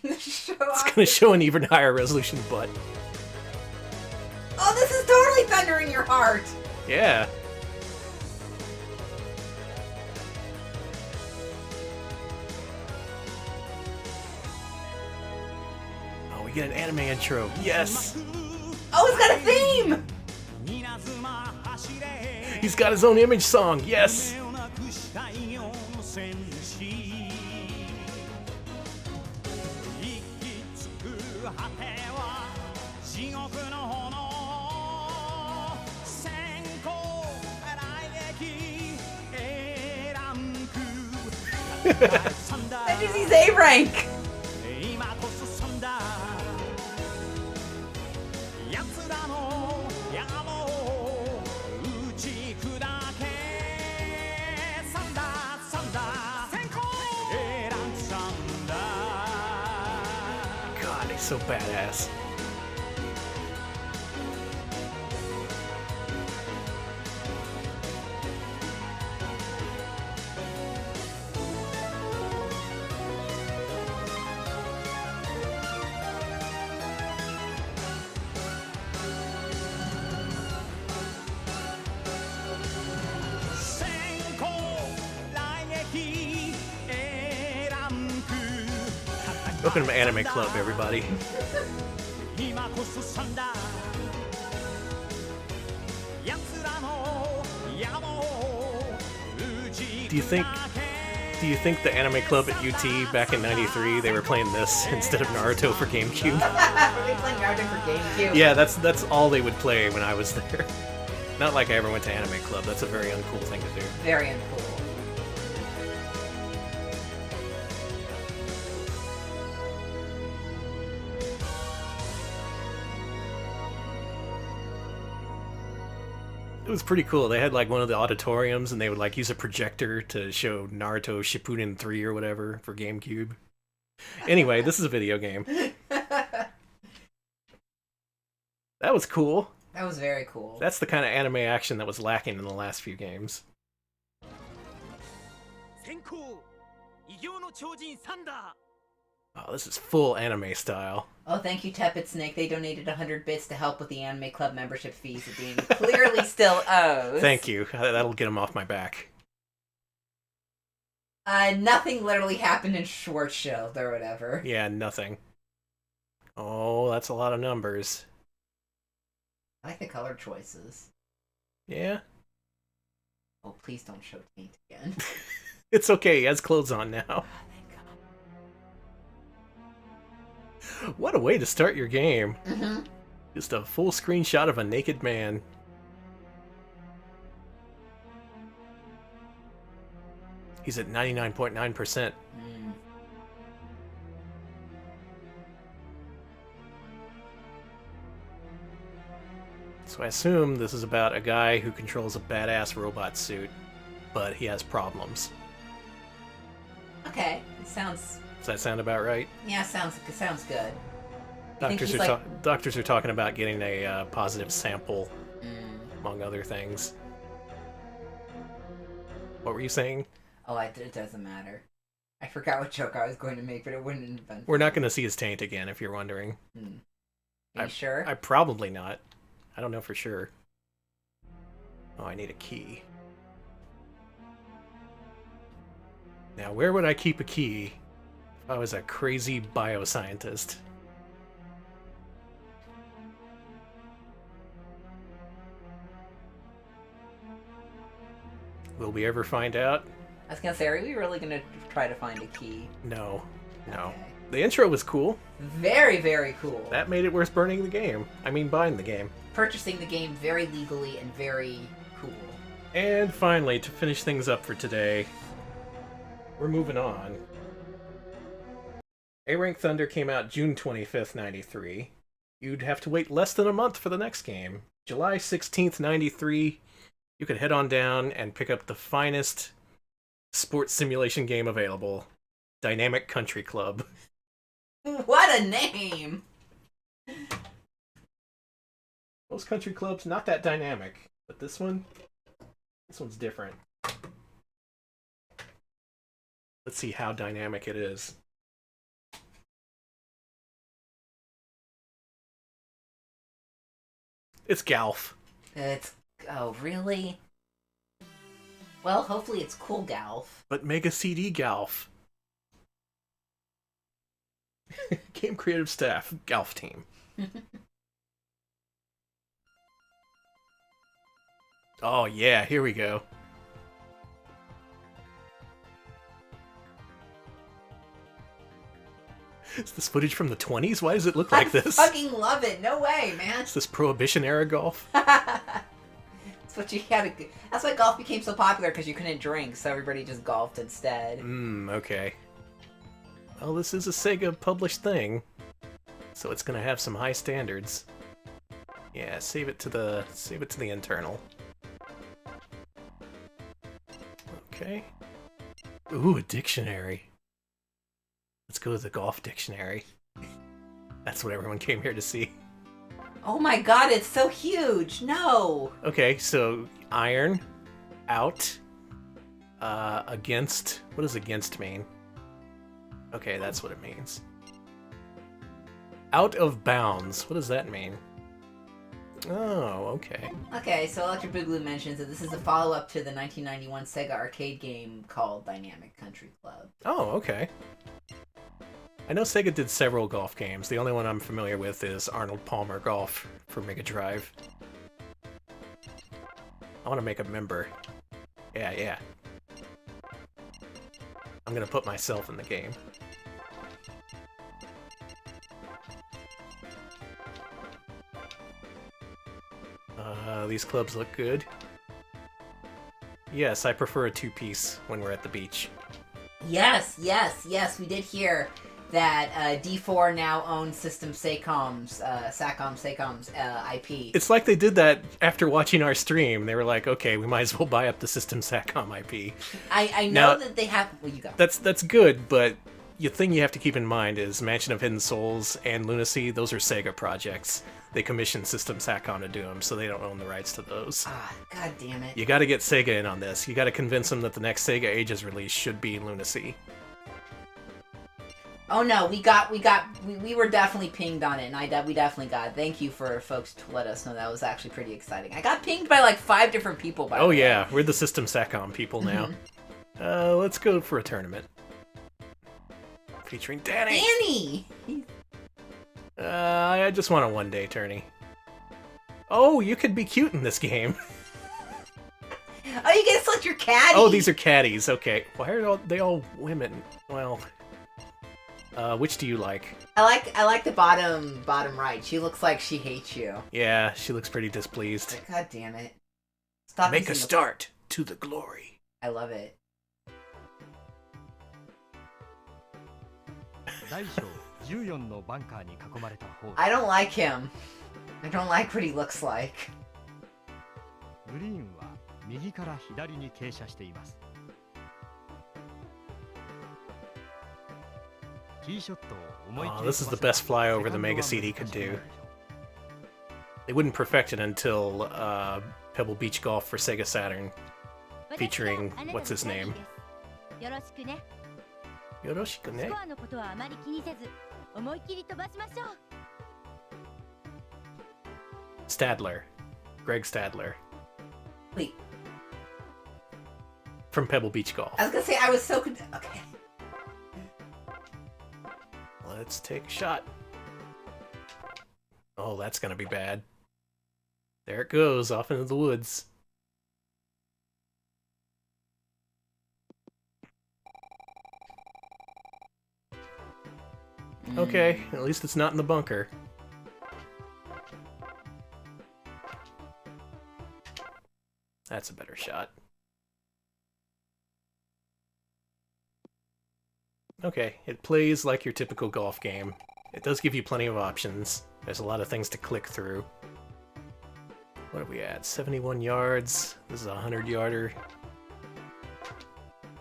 It's gonna show an even higher resolution butt. Oh, this is totally thunder in your heart! Yeah. Oh, we get an anime intro. Yes! Oh, it's got a theme! He's got his own image song. Yes! That just he's A rank! God, he's so badass. Welcome to Anime Club, everybody. Do you think the Anime Club at UT back in '93 they were playing this instead of Naruto for GameCube? Were they playing Naruto for GameCube? Yeah, that's all they would play when I was there. Not like I ever went to Anime Club. That's a very uncool thing to do. Very uncool. It was pretty cool. They had like one of the auditoriums and they would like use a projector to show Naruto Shippuden 3 or whatever for GameCube. Anyway, this is a video game. That was cool. That was very cool. That's the kind of anime action that was lacking in the last few games. Oh, this is full anime style. Oh, thank you, Tepid Snake. They donated 100 bits to help with the Anime Club membership fees that Danny clearly still owes. Thank you. That'll get him off my back. Nothing literally happened in Schwarzschild or whatever. Yeah, nothing. Oh, that's a lot of numbers. I like the color choices. Yeah? Oh, please don't show taint again. It's okay, he has clothes on now. Oh, thank God. What a way to start your game. Mm-hmm. Just a full screenshot of a naked man. He's at 99.9%. Mm. So I assume this is about a guy who controls a badass robot suit, but he has problems. Okay, it sounds. Does that sound about right? Yeah, sounds good. Doctors he's are doctors are talking about getting a positive sample, Mm. among other things. What were you saying? Oh, it doesn't matter. I forgot what joke I was going to make, but it wouldn't have been. We're not going to see his taint again, if you're wondering. Are you sure? I probably not. I don't know for sure. Oh, I need a key. Now, where would I keep a key if I was a crazy bioscientist? Will we ever find out? I was gonna say, are we really gonna try to find a key? No. No. Okay. The intro was cool. Very, very cool. That made it worth burning the game. I mean, buying the game. Purchasing the game very legally and very cool. And finally, to finish things up for today, we're moving on. A-Rank Thunder came out June 25th, 93. You'd have to wait less than a month for the next game. July 16th, 93, you could head on down and pick up the finest sports simulation game available, Dynamic Country Club. What a name! Most country clubs, not that dynamic, but this one's different. Let's see how dynamic it is. It's Golf. Oh, really? Well, hopefully it's cool Golf. But Mega CD Golf. Game creative staff, Golf team. Oh yeah, here we go. Is this footage from the 20s? Why does it look like this? I fucking love it. No way, man. Is this Prohibition era golf? That's what you had to. That's why golf became so popular, because you couldn't drink, so everybody just golfed instead. Okay. Well, this is a Sega published thing, so it's gonna have some high standards. Yeah, save it to the internal. Okay. Ooh, a dictionary. Let's go to the golf dictionary. That's what everyone came here to see. Oh my god, it's so huge! No! Okay, so iron, out, against. What does against mean? Okay, that's what it means. Out of bounds. What does that mean? Oh, okay. Okay, so Electric Boogaloo mentions that this is a follow-up to the 1991 Sega arcade game called Dynamic Country Club. Oh, okay. I know Sega did several golf games. The only one I'm familiar with is Arnold Palmer Golf for Mega Drive. I want to make a member. Yeah. I'm gonna put myself in the game. These clubs look good. Yes, I prefer a two-piece when we're at the beach. Yes, we did hear that D4 now owns System Satcom's IP. It's like they did that after watching our stream. They were like, okay, we might as well buy up the System Satcom IP. I know that they have... Well, you go. That's good, but the thing you have to keep in mind is Mansion of Hidden Souls and Lunacy, those are Sega projects. They commissioned System Satcom to do them, so they don't own the rights to those. Ah, god damn it. You gotta get Sega in on this. You gotta convince them that the next Sega Ages release should be Lunacy. Oh no, we were definitely pinged on it, and we definitely got it. Thank you for folks to let us know. That was actually pretty exciting. I got pinged by like 5 different people, by the way. Oh yeah, we're the System Satcom people now. Let's go for a tournament. Featuring Danny! Danny! I just want a one-day tourney. Oh, you could be cute in this game. Oh, you get to select your caddy! Oh, these are caddies. Okay. Why are they all women? Well, which do you like? I like the bottom right. She looks like she hates you. Yeah, she looks pretty displeased. Like, God damn it. Stop Make a using start to the glory. I love it. I don't like him. I don't like what he looks like. グリーンは右から左に傾斜しています。ティーショットを思い Oh, 切り this is the best flyover the Mega CD could do. They wouldn't perfect it until Pebble Beach Golf for Sega Saturn, featuring what's his name? よろしくね。 Yoroshiku ス ne? コアのことはあまり気にせず、思い切り飛ばしましょう。 Stadler. Greg Stadler. Wait, From Pebble Beach Golf. I was gonna say I was so okay. Let's take a shot. Oh, that's gonna be bad. There it goes, off into the woods. Okay, at least it's not in the bunker. That's a better shot. Okay, it plays like your typical golf game. It does give you plenty of options. There's a lot of things to click through. What are we at? 71 yards. This is a 100-yarder.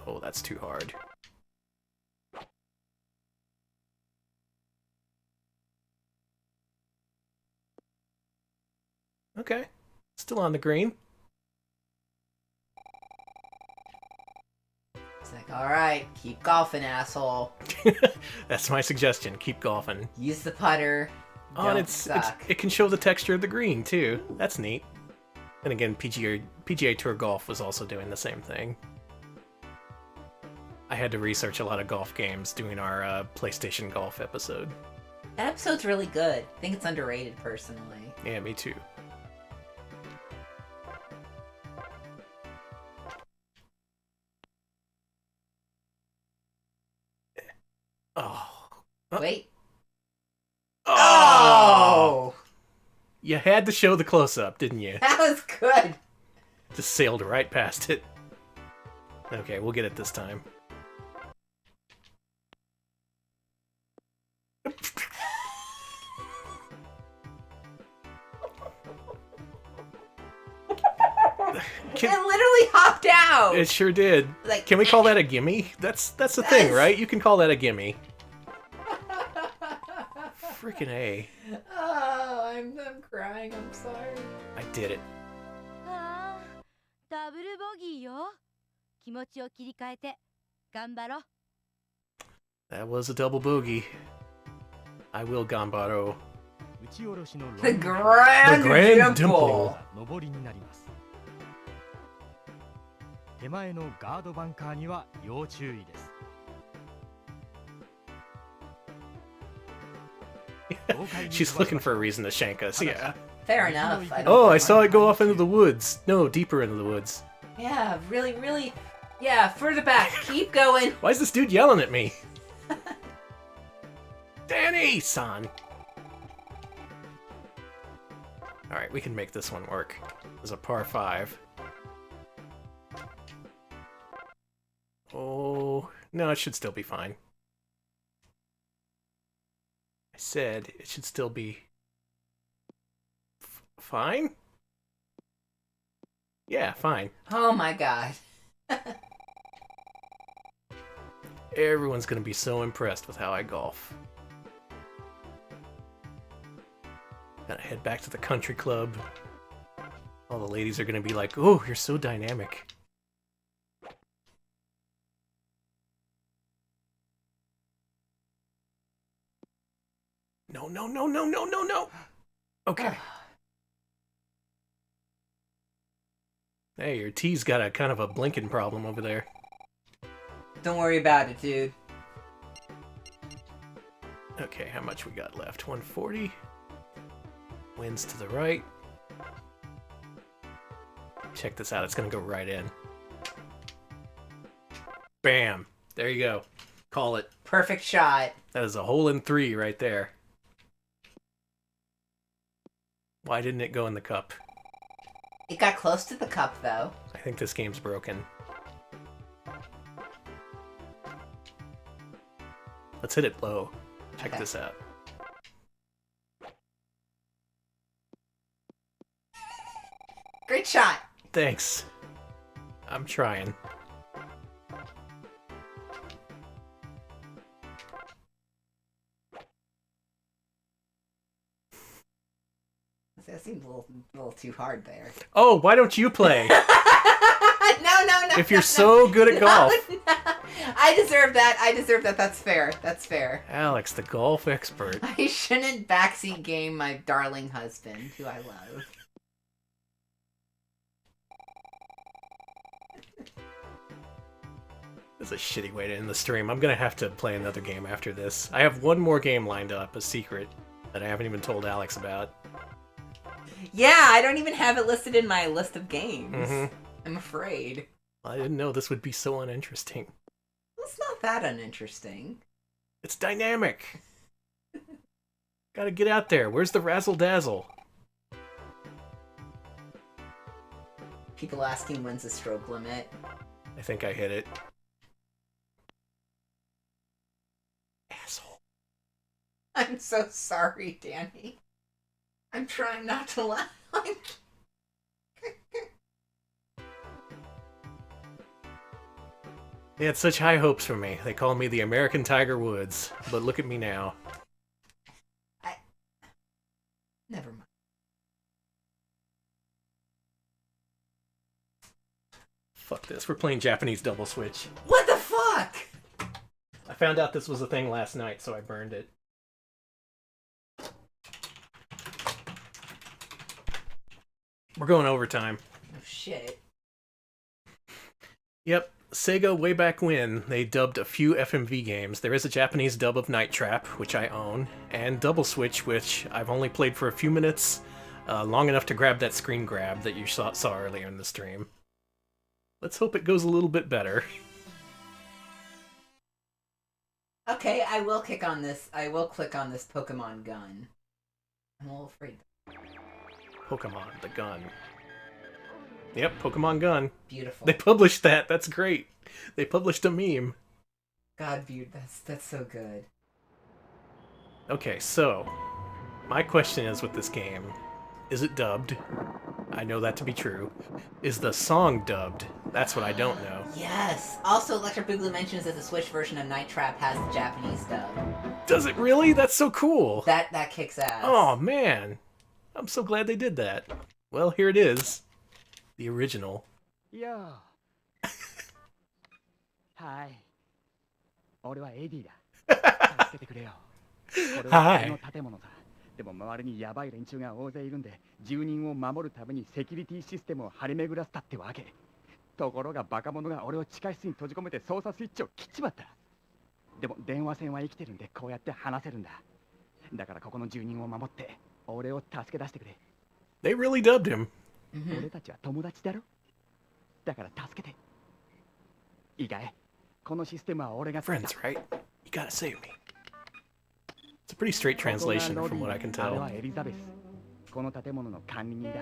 Oh, that's too hard. Okay, still on the green. It's like, alright, keep golfing, asshole. That's my suggestion. Keep golfing. Use the putter. Oh, and Don't suck. it can show the texture of the green too. That's neat. And again, PGA Tour Golf was also doing the same thing. I had to research a lot of golf games doing our PlayStation Golf episode. That episode's really good. I think it's underrated, personally. Yeah, me too. Oh. Wait. Oh! You had to show the close-up, didn't you? That was good! Just sailed right past it. Okay, we'll get it this time. It literally hopped out! It sure did. Like, Can we call that a gimme? That's the thing, right? You can call that a gimme. Freaking A. Oh, I'm crying. I'm sorry. I did it. ああ、ダブルボギーよ。気持ちを切り替えて頑張ろう。 That was a double bogey. I will Gambaro. 打ち下ろしのロング The Grand, The Grand Dimple. 上りになります。手前のガードバンカーには要注意です。She's looking for a reason to shank us, yeah. Fair enough. Oh, I saw it go off into the woods. No, deeper into the woods. Yeah, really, really. Yeah, further back. Keep going. Why is this dude yelling at me? Danny-san! Alright, we can make this one work. There's a par 5. Oh, no, it should still be fine. I said it should still be fine? Yeah, fine. Oh my god. Everyone's gonna be so impressed with how I golf. Gotta head back to the country club. All the ladies are gonna be like, "Oh, you're so dynamic." No, no, no, no, no, no, no! Okay. Hey, your T's got a kind of a blinking problem over there. Don't worry about it, dude. Okay, how much we got left? 140. Winds to the right. Check this out. It's going to go right in. Bam. There you go. Call it. Perfect shot. That is a hole in 3 right there. Why didn't it go in the cup? It got close to the cup, though. I think this game's broken. Let's hit it low. Check this out. Great shot. Thanks. I'm trying. That seems a little too hard there. Oh, why don't you play? No. If you're so good at golf. No. I deserve that. That's fair. Alex, the golf expert. I shouldn't backseat game my darling husband, who I love. This is a shitty way to end the stream. I'm gonna have to play another game after this. I have one more game lined up, a secret, that I haven't even told Alex about. Yeah, I don't even have it listed in my list of games. Mm-hmm. I'm afraid. I didn't know this would be so uninteresting. It's not that uninteresting. It's dynamic. Gotta get out there. Where's the razzle dazzle? People asking when's the stroke limit. I think I hit it. Asshole. I'm so sorry, Danny. I'm trying not to laugh. They had such high hopes for me. They called me the American Tiger Woods. But look at me now. Never mind. Fuck this. We're playing Japanese double switch. What the fuck? I found out this was a thing last night, so I burned it. We're going overtime. Oh shit. Yep. Sega, way back when, they dubbed a few FMV games. There is a Japanese dub of Night Trap, which I own, and Double Switch, which I've only played for a few minutes, long enough to grab that screen grab that you saw earlier in the stream. Let's hope it goes a little bit better. Okay, I will click on this Pokemon gun. I'm a little afraid. Pokemon, the gun. Yep, Pokemon gun. Beautiful. They published that. That's great. They published a meme. God, dude, that's so good. Okay, so my question is with this game, is it dubbed? I know that to be true. Is the song dubbed? That's what I don't know. Yes. Also, Electric Boogaloo mentions that the Switch version of Night Trap has the Japanese dub. Does it really? That's so cool. That kicks ass. Oh man, I'm so glad they did that. Well, here it is. The original. Yeah. Hi. 俺はエディだ。助けてくれよ。これはこの建物だ。でも周りにヤバい連中が大勢いるんで、住人を守るためにセキュリティシステムを張り巡らせたってわけ。ところがバカ者が俺を地下室に閉じ込めて操作スイッチを切っちまった。でも電話線は生きてるんでこうやって話せるんだ。だからここの住人を守って俺を助け出してくれ。They really dubbed him. 俺たちは友達だろ。だから助けて。いいかい？このシステムは俺が。Friends, right? You gotta save me. It's a pretty straight translation from what I can あれ tell. はエリザベス。この建物の管理人だ。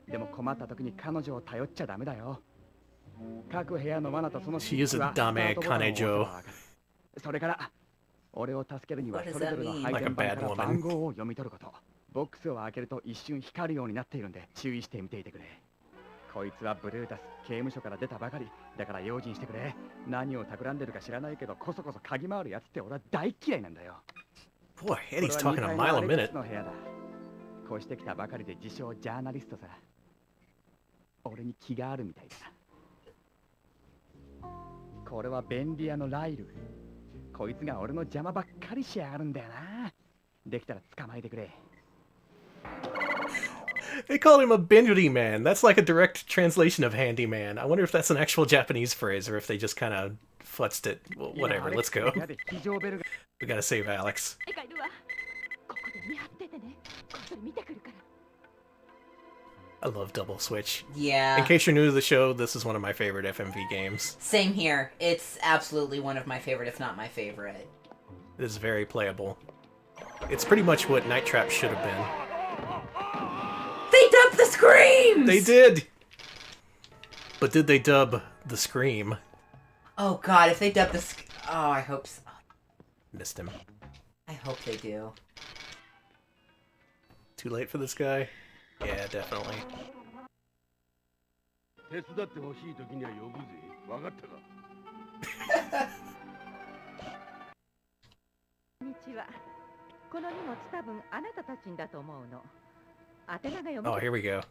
でも困った時に彼女を頼っちゃダメだよ。各部屋の罠とその She is a dame kanejo. それから俺を助けるにはそれぞれの配電盤から番号を読み取ること。ボックスを開けると一瞬光るようになっているんで注意してみていてくれ。こいつはブルータス刑務所から出たばかりだから用心してくれ。何を企んでるか知らないけどこそこそ嗅ぎ回るやつって俺は大嫌いなんだよ。Boy, Eddie's talking a mile a minute. 越してきたばかりで自称ジャーナリストさ。俺に気があるみたいだな。これは便利屋のライル。こいつが俺の邪魔ばっかりしやがるんだよな。できたら捕まえてくれ。They called him a Bendy man. That's like a direct translation of handyman. I wonder if that's an actual Japanese phrase or if they just kind of futzed it. Well, whatever, let's go. 部屋で非常ベルが We gotta save Alex. 帰るわ。ここで見張っててね。こっそり見てくるから。 I love Double Switch. Yeah. In case you're new to the show, this is one of my favorite FMV games. Same here. It's absolutely one of my favorite, if not my favorite. It is very playable. It's pretty much what Night Trap should have been. They dubbed the screams! They did! But did they dub the Scream? Oh god, if they dub the oh, I hope so. Missed him. I hope they do. Too late for this guy? Yeah, definitely. 手伝ってほしい時には呼ぶぜ。わかったか？こんにちは。この荷物多分あなたたちんだと思うの。宛名が読め Oh, here we go.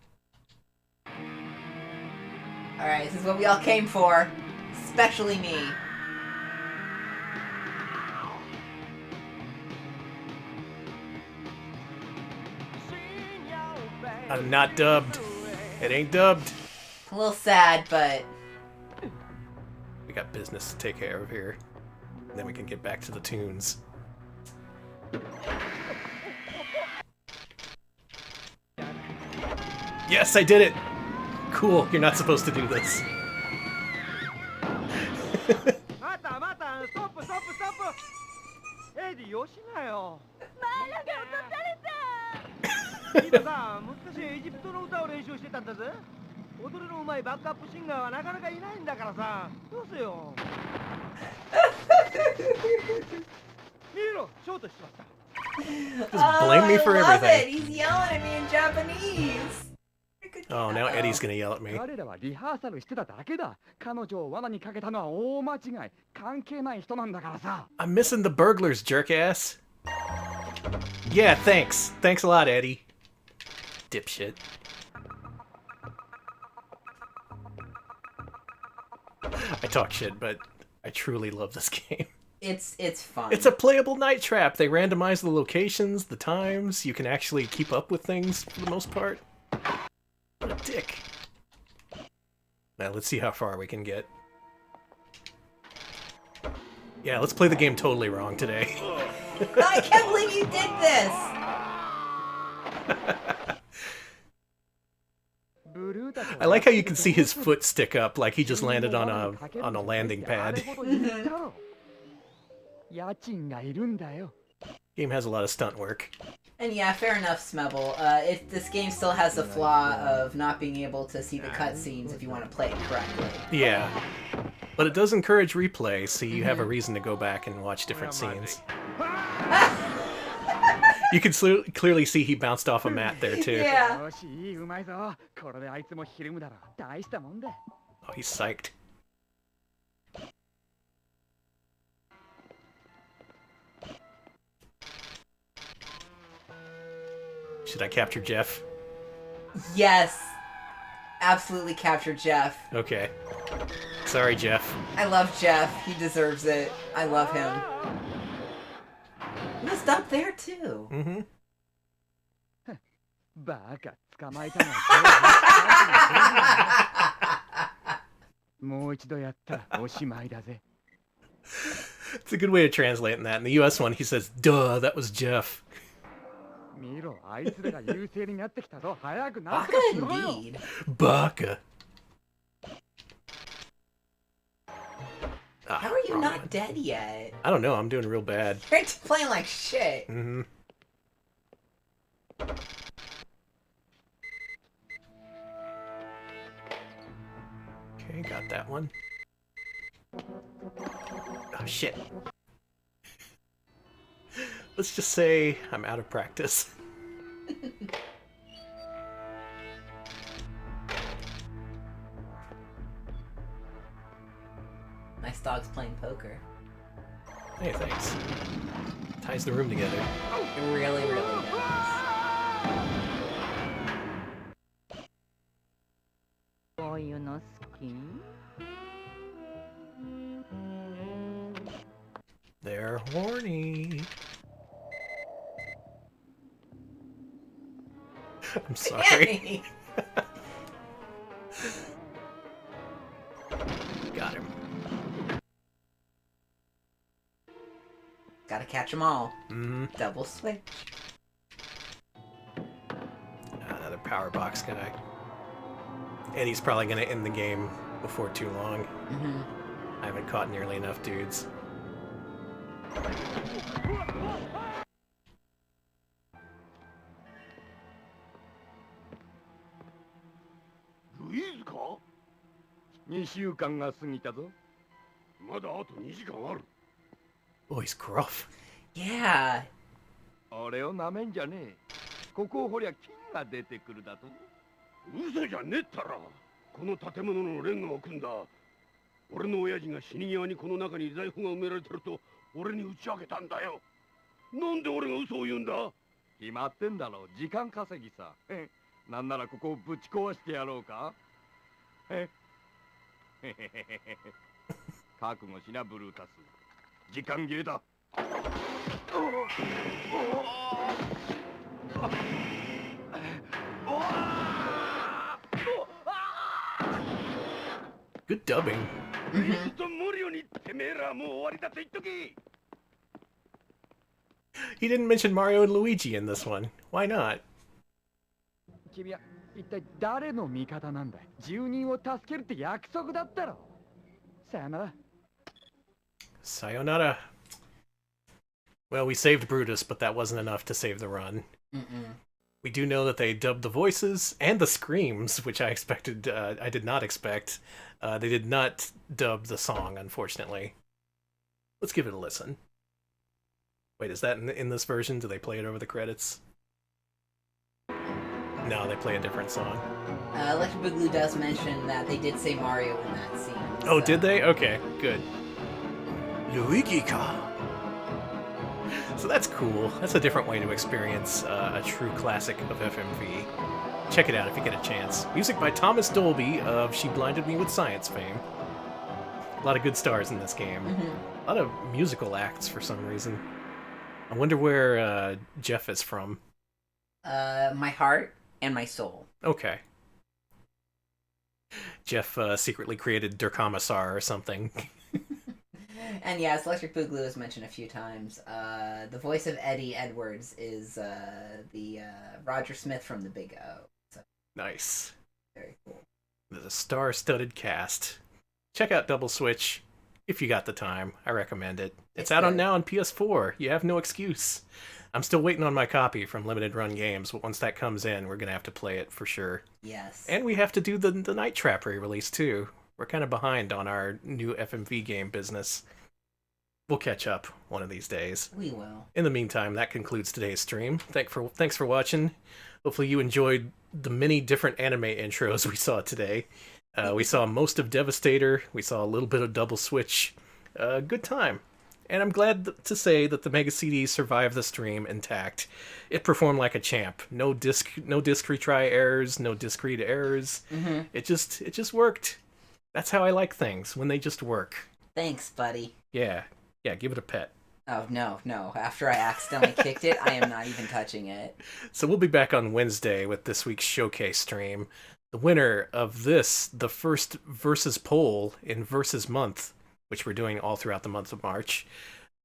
Alright, this is what we all came for. Especially me. I'm not dubbed. It ain't dubbed. A little sad, but We got business to take care of here. Then we can get back to the tunes. Yes, I did it! Cool, you're not supposed to do this. またまたストップストップストップ。エディよしなよ。マーラが落とされた。今さ、難しいエジプトの歌を練習してたんだぜ。踊りのうまいバックアップシンガーはなかなかいないんだからさ。どうせよ。見ろ、ショートしまった。 Just blame me for I love everything. it. He's yelling at me in Japanese. Oh, now Eddie's gonna yell at me. 彼らはリハーサルしてただけだ。彼女を罠にかけたのは大間違い。関係ない人なんだからさ。 I'm missing the burglars, jerkass. Yeah, thanks. Thanks a lot, Eddie. Dipshit. I talk shit, but I truly love this game. It's fun. It's a playable Night Trap. They randomize the locations, the times. You can actually keep up with things for the most part. What a dick. Now let's see how far we can get. Yeah, let's play the game totally wrong today. I can't believe you did this. I like how you can see his foot stick up like he just landed on a landing pad. Game has a lot of stunt work. And yeah, fair enough, Smebble. This game still has the flaw of not being able to see the cutscenes if you want to play it correctly. Yeah. But it does encourage replay, so you have a reason to go back and watch different scenes. You can clearly see he bounced off a mat there, too. Yeah. Oh, he's psyched. Should I capture Jeff? Yes. Absolutely capture Jeff. Okay. Sorry, Jeff. I love Jeff. He deserves it. I love him. He was up there, too. Mm-hmm. バカ捕まえたのはもう一度やったおしまいだぜ It's a good way of translating that. In the US one, he says, duh, that was Jeff. 見ろあいつらが優勢になってきたぞ早くな Baka しろよ indeed. Baka. How are you not dead yet? I don't know, I'm doing real bad. You're playing like shit. Mm-hmm. Okay, got that one. Oh, shit. Let's just say I'm out of practice. Nice dog's playing poker. Hey, thanks. Ties the room together. It really, really does. こういうの好き They're horny. I'm sorry. Got him. Gotta catch them all. Mm-hmm. Double switch. Another power box guy. Eddie's probably going to end the game before too long. Mm-hmm. I haven't caught nearly enough dudes. Luis か ?2 週間が過ぎたぞ。まだあと2時間ある。 Oh, he's gruff. Yeah. 俺をなめんじゃねえ。ここを掘りゃ金が出てくるだと。嘘じゃねえったら。この建物のレンガを組んだ。俺の親父が死に際にこの中に財宝が埋められてると俺に打ち明けたんだよ。なんで俺が嘘を言うんだ。決まってんだろ。時間稼ぎさ。なんならここをぶち壊してやろうか。覚悟しなブルータス。時間切れだ。Good dubbing. モリオにてめえらもう終わりだと言っとき。 He didn't mention Mario and Luigi in this one. Why not? 君は一体誰の味方なんだい。住人を助けるって約束だったろ。さよなら。Sayonara. Well, we saved Brutus, but that wasn't enough to save the run. We do know that they dubbed the voices and the screams, which I did not expect. They did not dub the song, unfortunately. Let's give it a listen. Wait, is that in this version? Do they play it over the credits? No, they play a different song. Electric Boogaloo does mention that they did say Mario in that scene. Oh, did they? Okay, good. Luigi-ka. So that's cool. That's a different way to experience a true classic of FMV. Check it out if you get a chance. Music by Thomas Dolby of She Blinded Me with Science fame. A lot of good stars in this game. A lot of musical acts for some reason. I wonder where Jeff is from. My heart and my soul. Okay. Jeff secretly created Der Kommissar or something. And yes, Electric Boogaloo is mentioned a few times. The voice of Eddie Edwards is the Roger Smith from The Big O. So, nice. very cool. There's a star-studded cast. Check out Double Switch if you got the time. I recommend it. It's out now on PS4. You have no excuse. I'm still waiting on my copy from Limited Run Games, but once that comes in, we're going to have to play it for sure. Yes. And we have to do the Night Trap re-release too. We're kind of behind on our new FMV game business. We'll catch up one of these days. We will. In the meantime, that concludes today's stream. Thanks for watching. Hopefully you enjoyed the many different anime intros we saw today. We saw most of Devastator. We saw a little bit of Double Switch. Good time. And I'm glad to say that the Mega CD survived the stream intact. It performed like a champ. No disc retry errors, no disc read errors. It just worked. That's how I like things, when they just work. Thanks, buddy. Yeah, give it a pet. Oh, no. After I accidentally kicked it, I am not even touching it. So we'll be back on Wednesday with this week's showcase stream. The winner of this, the first Versus poll in Versus Month, which we're doing all throughout the month of March.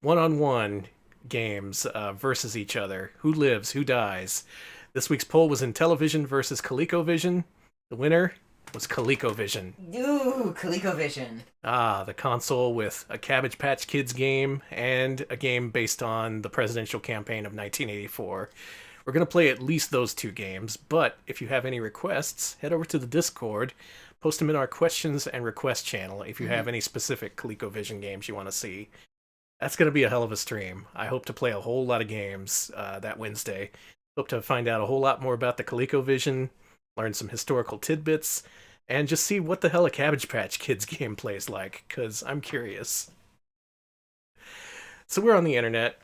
One-on-one games versus each other. Who lives, who dies. This week's poll was in Television versus ColecoVision. The winner was ColecoVision. Ooh, ColecoVision. The console with a Cabbage Patch Kids game and a game based on the presidential campaign of 1984. We're going to play at least those two games, but if you have any requests, head over to the Discord, post them in our questions and request channel if you have any specific ColecoVision games you want to see. That's going to be a hell of a stream. I hope to play a whole lot of games that Wednesday. Hope to find out a whole lot more about the ColecoVision, learn some historical tidbits, and just see what the hell a Cabbage Patch Kids game plays like, because I'm curious. So we're on the internet.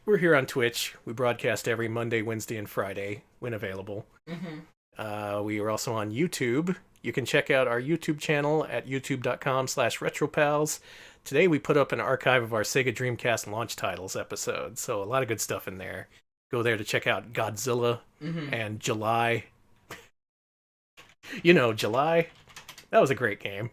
We're here on Twitch. We broadcast every Monday, Wednesday, and Friday when available. We are also on YouTube. You can check out our YouTube channel at youtube.com/retropals. Today we put up an archive of our Sega Dreamcast launch titles episode, so a lot of good stuff in there. Go there to check out Godzilla and July. You know, July. That was a great game.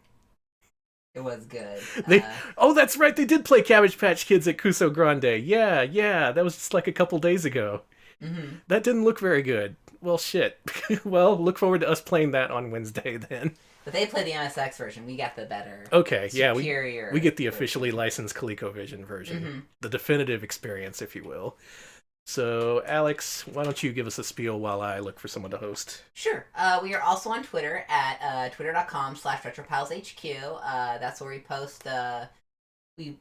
It was good. That's right. They did play Cabbage Patch Kids at Cuso Grande. Yeah. That was just like a couple days ago. Mm-hmm. That didn't look very good. Well, shit. Well, look forward to us playing that on Wednesday then. But they play the MSX version. We got the better. Okay, yeah, superior we get the version. Officially licensed ColecoVision version, Mm-hmm. the definitive experience, if you will. So, Alex, why don't you give us a spiel while I look for someone to host? Sure. We are also on Twitter at twitter.com/retropileshq. That's where we post. We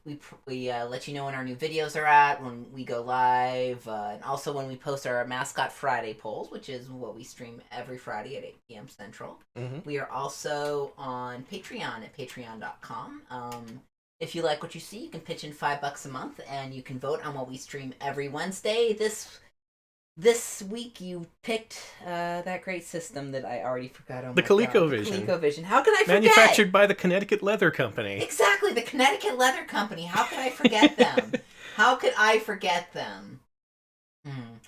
let you know when our new videos are at, when we go live, and also when we post our Mascot Friday polls, which is what we stream every Friday at 8 p.m. Central. Mm-hmm. We are also on Patreon at patreon.com. If you like what you see, you can pitch in $5 a month, and you can vote on what we stream every Wednesday. This week you picked that great system that I already forgot. Oh, the ColecoVision. The ColecoVision. How could I forget? Manufactured by the Connecticut Leather Company. Exactly, the Connecticut Leather Company. How could I forget them?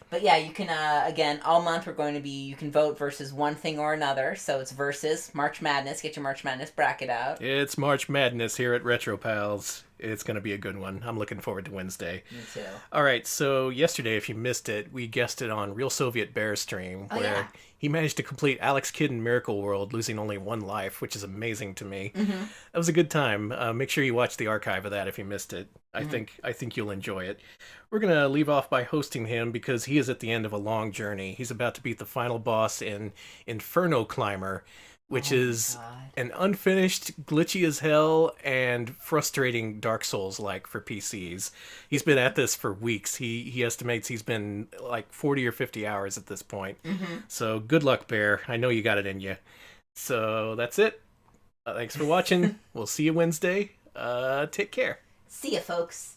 But yeah, you can, again, all month you can vote versus one thing or another. So it's versus March Madness. Get your March Madness bracket out. It's March Madness here at Retro Pals. It's going to be a good one. I'm looking forward to Wednesday. Me too. All right, so yesterday, if you missed it, we guested on Real Soviet Bear stream, where he managed to complete Alex Kidd in Miracle World, losing only one life, which is amazing to me. Mm-hmm. That was a good time. Make sure you watch the archive of that if you missed it. I think you'll enjoy it. We're going to leave off by hosting him because he is at the end of a long journey. He's about to beat the final boss in Inferno Climber, which is an unfinished, glitchy as hell, and frustrating Dark Souls-like for PCs. He's been at this for weeks. He estimates he's been like 40 or 50 hours at this point. Mm-hmm. So good luck, Bear. I know you got it in you. So that's it. Thanks for watching. We'll see you Wednesday. Take care. See ya, folks.